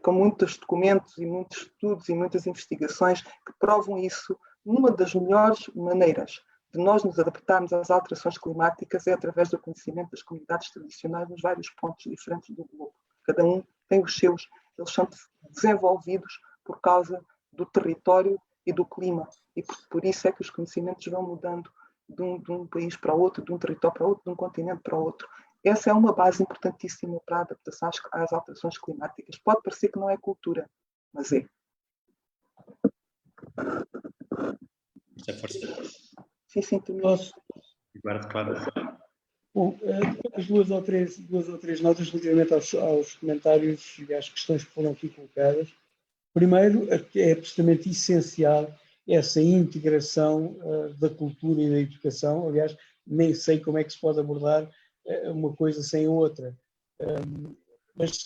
com muitos documentos e muitos estudos e muitas investigações que provam isso, uma das melhores maneiras de nós nos adaptarmos às alterações climáticas é através do conhecimento das comunidades tradicionais nos vários pontos diferentes do globo. Cada um tem os seus, eles são desenvolvidos por causa do território e do clima, e por isso é que os conhecimentos vão mudando de um país para o outro, de um território para o outro, de um continente para o outro. Essa é uma base importantíssima para a adaptação às alterações climáticas. Pode parecer que não é cultura, mas é. Sim, Posso? Claro. Bom, duas ou três notas relativamente aos comentários e às questões que foram aqui colocadas. Primeiro, é absolutamente essencial essa integração da cultura e da educação. Aliás, nem sei como é que se pode abordar uma coisa sem outra. Mas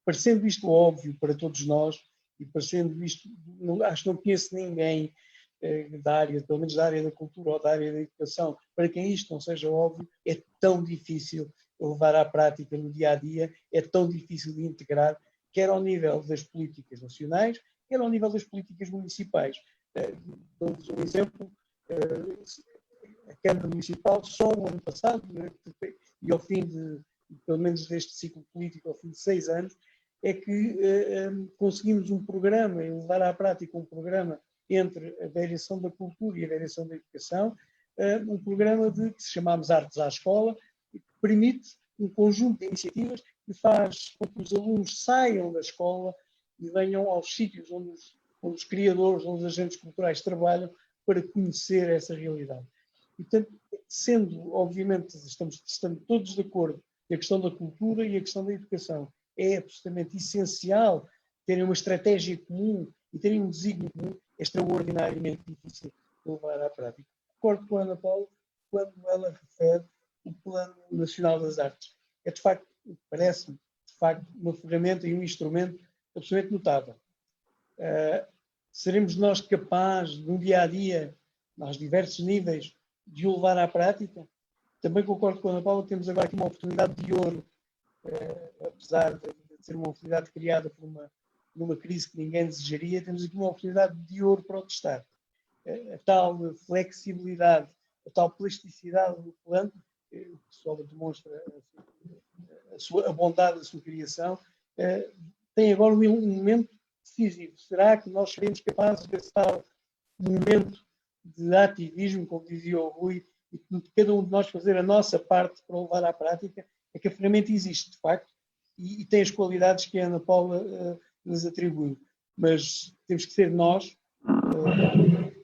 parecendo isto óbvio para todos nós, e parecendo isto, acho que não conheço ninguém da área, pelo menos da área da cultura ou da área da educação, para quem isto não seja óbvio, é tão difícil levar à prática no dia-a-dia, é tão difícil de integrar, quer ao nível das políticas nacionais, quer ao nível das políticas municipais. Dou-vos um exemplo, a Câmara Municipal, só o ano passado, e ao fim pelo menos deste ciclo político, ao fim de 6 anos, é que conseguimos um programa, levar à prática um programa entre a Direção da Cultura e a Direção da Educação, um programa que se chamamos Artes à Escola, que permite um conjunto de iniciativas que faz com que os alunos saiam da escola e venham aos sítios onde os criadores, onde os agentes culturais trabalham, para conhecer essa realidade. E, portanto, obviamente, estamos todos de acordo que a questão da cultura e a questão da educação é absolutamente essencial, terem uma estratégia comum e terem um desígnio comum, é extraordinariamente difícil de levar à prática. Concordo com a Ana Paula quando ela refere o Plano Nacional das Artes. É, de facto, parece-me, uma ferramenta e um instrumento absolutamente notável. Seremos nós capazes, no dia-a-dia, aos diversos níveis, de o levar à prática? Também concordo com a Ana Paula, temos agora aqui uma oportunidade de ouro, apesar de ser uma oportunidade criada por uma crise que ninguém desejaria, temos aqui uma oportunidade de ouro para o testar. A tal flexibilidade, a tal plasticidade do plano, que só demonstra a bondade da sua criação, tem agora um momento decisivo. Será que nós seremos capazes desse tal momento de ativismo, como dizia o Rui, e de cada um de nós fazer a nossa parte para o levar à prática? É que a ferramenta existe, de facto, e tem as qualidades que a Ana Paula nos atribuiu. Mas temos que ser nós,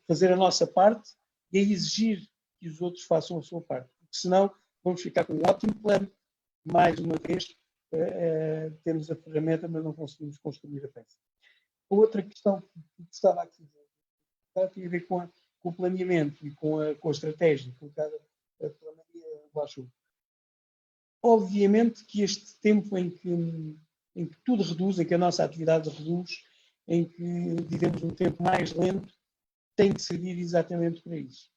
fazer a nossa parte e exigir que os outros façam a sua parte. Porque senão vamos ficar com um ótimo plano, mais uma vez, temos a ferramenta, mas não conseguimos construir a peça. Outra questão que estava aqui tem a ver com o planeamento e com a estratégia colocada pela Maria Guaxu. Obviamente que este tempo em que tudo reduz, em que a nossa atividade reduz, em que vivemos um tempo mais lento, tem que servir exatamente para isso.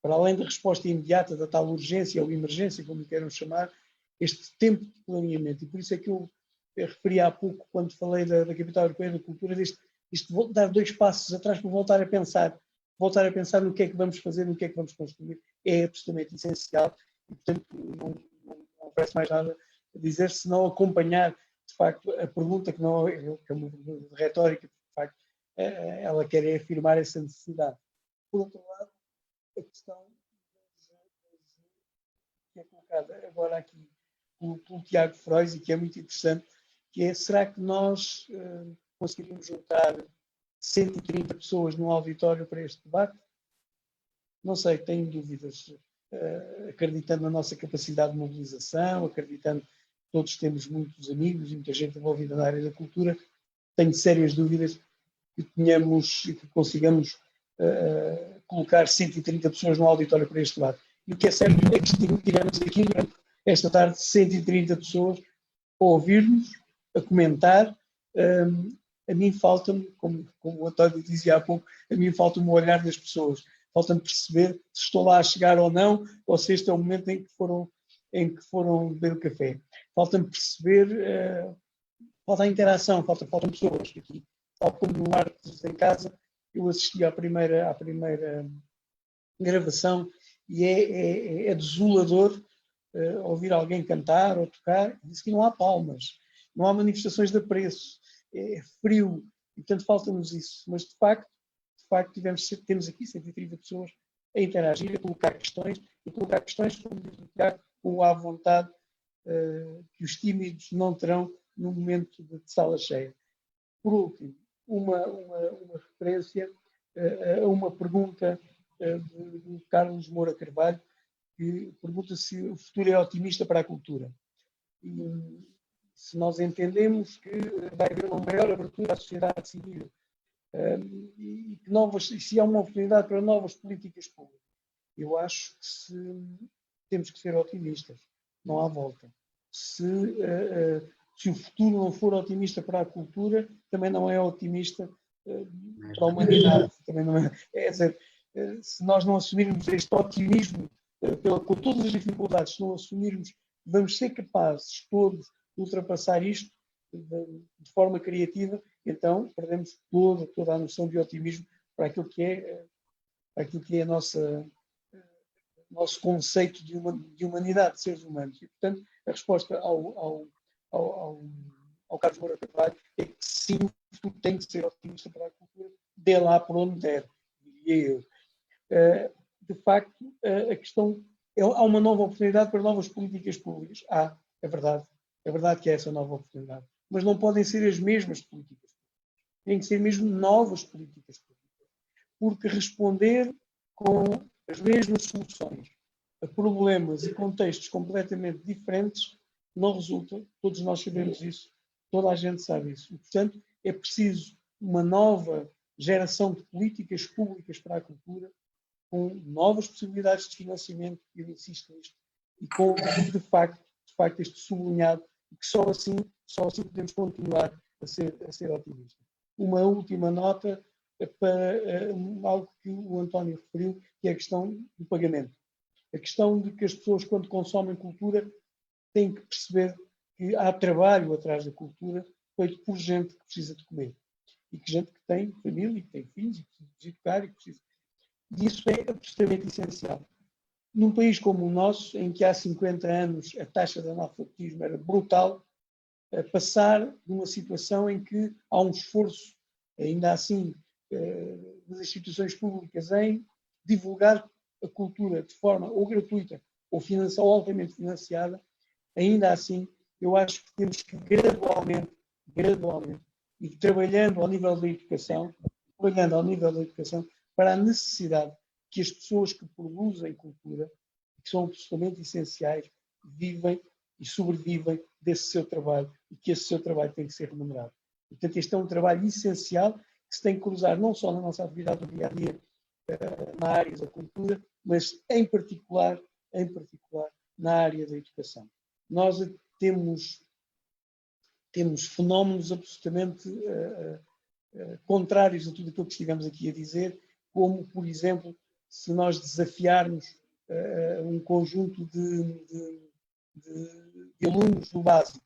Para além da resposta imediata, da tal urgência ou emergência, como queiram chamar, este tempo de planeamento. E por isso é que eu referi há pouco, quando falei da Capital Europeia da Cultura, dar 2 passos atrás para voltar a pensar no que é que vamos fazer, no que é que vamos construir, é absolutamente essencial. E, portanto, não oferece mais nada a dizer, se não acompanhar, de facto, a pergunta, que não é uma pergunta de retórica, de facto, ela quer afirmar essa necessidade. Por outro lado, a questão que é colocada agora aqui pelo Tiago Freud, e que é muito interessante, que é: será que nós conseguiríamos juntar 130 pessoas num auditório para este debate? Não sei, tenho dúvidas. Acreditando na nossa capacidade de mobilização, acreditando que todos temos muitos amigos e muita gente envolvida na área da cultura, tenho sérias dúvidas que tenhamos e que consigamos colocar 130 pessoas no auditório para este debate. E o que é certo é que tivemos aqui durante esta tarde 130 pessoas a ouvir-nos, a comentar. A mim falta-me, como o António dizia há pouco, a mim falta-me o olhar das pessoas. Falta-me perceber se estou lá a chegar ou não, ou se este é o momento em que foram beber o café. Falta-me perceber, falta a interação, faltam pessoas aqui. Tal como no Artes em Casa, eu assisti à primeira gravação e é desolador ouvir alguém cantar ou tocar. Diz que não há palmas, não há manifestações de apreço, é frio, e portanto falta-nos isso. Mas de facto temos aqui 130 pessoas a interagir, a colocar questões, como diz o Tiago, com a vontade que os tímidos não terão no momento de sala cheia. Por último, uma referência a uma pergunta de Carlos Moura Carvalho, que pergunta se o futuro é otimista para a cultura. E se nós entendemos que vai haver uma maior abertura à sociedade civil, e que se há uma oportunidade para novas políticas públicas, eu acho que temos que ser otimistas, não há volta. Se o futuro não for otimista para a cultura, também não é otimista para a humanidade. Também não é. É dizer, se nós não assumirmos este otimismo, com todas as dificuldades, se não assumirmos, vamos ser capazes todos de ultrapassar isto de forma criativa, então perdemos toda a noção de otimismo para aquilo que é nosso conceito de humanidade, de seres humanos. E, portanto, a resposta ao Carlos Moura Carvalho é que sim, o futuro tem que ser otimista para a cultura, dê lá por onde der, diria eu. De facto, a questão há uma nova oportunidade para novas políticas públicas. É verdade que é essa nova oportunidade. Mas não podem ser as mesmas políticas públicas. Têm que ser mesmo novas políticas públicas. Porque responder com as mesmas soluções a problemas e contextos completamente diferentes não resulta. Todos nós sabemos isso. Toda a gente sabe isso. E, portanto, é preciso uma nova geração de políticas públicas para a cultura, com novas possibilidades de financiamento, eu insisto nisto, e com, de facto este sublinhado, que só assim podemos continuar a ser otimistas. Uma última nota para algo que o António referiu, que é a questão do pagamento. A questão de que as pessoas, quando consomem cultura, têm que perceber que há trabalho atrás da cultura feito por gente que precisa de comer. E que gente que tem família, que tem filhos, e que precisa de educar, e que precisa... E isso é absolutamente essencial. Num país como o nosso, em que há 50 anos a taxa de analfabetismo era brutal, passar de uma situação em que há um esforço, ainda assim, das instituições públicas em divulgar a cultura de forma ou gratuita ou altamente financiada, ainda assim, eu acho que temos que gradualmente, e trabalhando ao nível da educação, para a necessidade que as pessoas que produzem cultura, que são absolutamente essenciais, vivem e sobrevivem desse seu trabalho, e que esse seu trabalho tem que ser remunerado. Portanto, este é um trabalho essencial que se tem que cruzar não só na nossa atividade do dia-a-dia, na área da cultura, mas em particular na área da educação. Nós temos fenómenos absolutamente contrários a tudo aquilo que estivemos aqui a dizer, como, por exemplo, se nós desafiarmos um conjunto de alunos do básico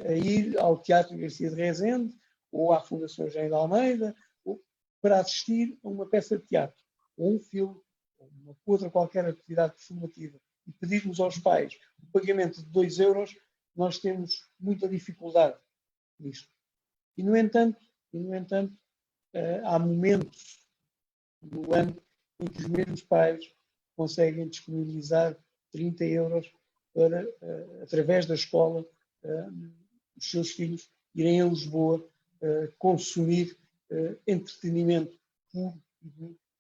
a ir ao Teatro Garcia de Rezende ou à Fundação Engenho de Almeida para assistir a uma peça de teatro, ou um filme, ou uma outra qualquer atividade performativa, e pedirmos aos pais o pagamento de 2 euros, nós temos muita dificuldade nisto. E, no entanto, há momentos no ano em que os mesmos pais conseguem disponibilizar 30 euros para, através da escola, os seus filhos irem a Lisboa consumir entretenimento puro,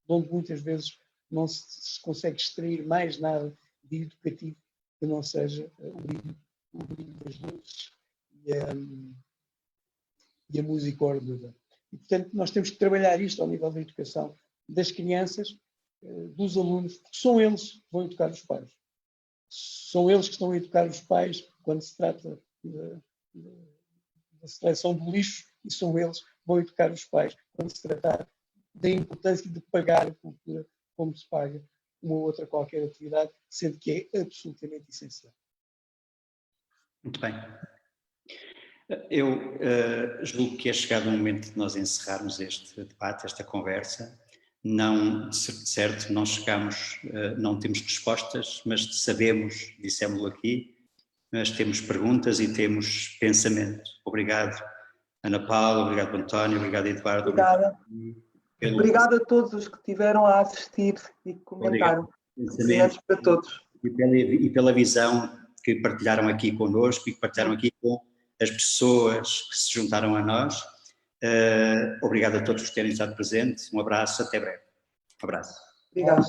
onde muitas vezes não se consegue extrair mais nada de educativo que não seja o brilho das luzes e a música ordenada. E, portanto, nós temos que trabalhar isto ao nível da educação das crianças, dos alunos, porque são eles que vão educar os pais. São eles que estão a educar os pais quando se trata da seleção do lixo, e são eles que vão educar os pais quando se tratar da importância de pagar a cultura como se paga uma outra qualquer atividade, sendo que é absolutamente essencial. Muito bem. Eu julgo que é chegado o momento de nós encerrarmos este debate, esta conversa. Não, de certo, não chegamos, não temos respostas, mas sabemos, dissemos-lo aqui, mas temos perguntas e temos pensamento. Obrigado, Ana Paula, obrigado, António, obrigado, Eduardo. Obrigada. Obrigado a todos os que estiveram a assistir e que comentaram. Obrigado para todos. E pela visão que partilharam aqui connosco e que partilharam aqui com as pessoas que se juntaram a nós. Obrigado a todos por terem estado presentes. Um abraço, até breve. Um abraço. Obrigado.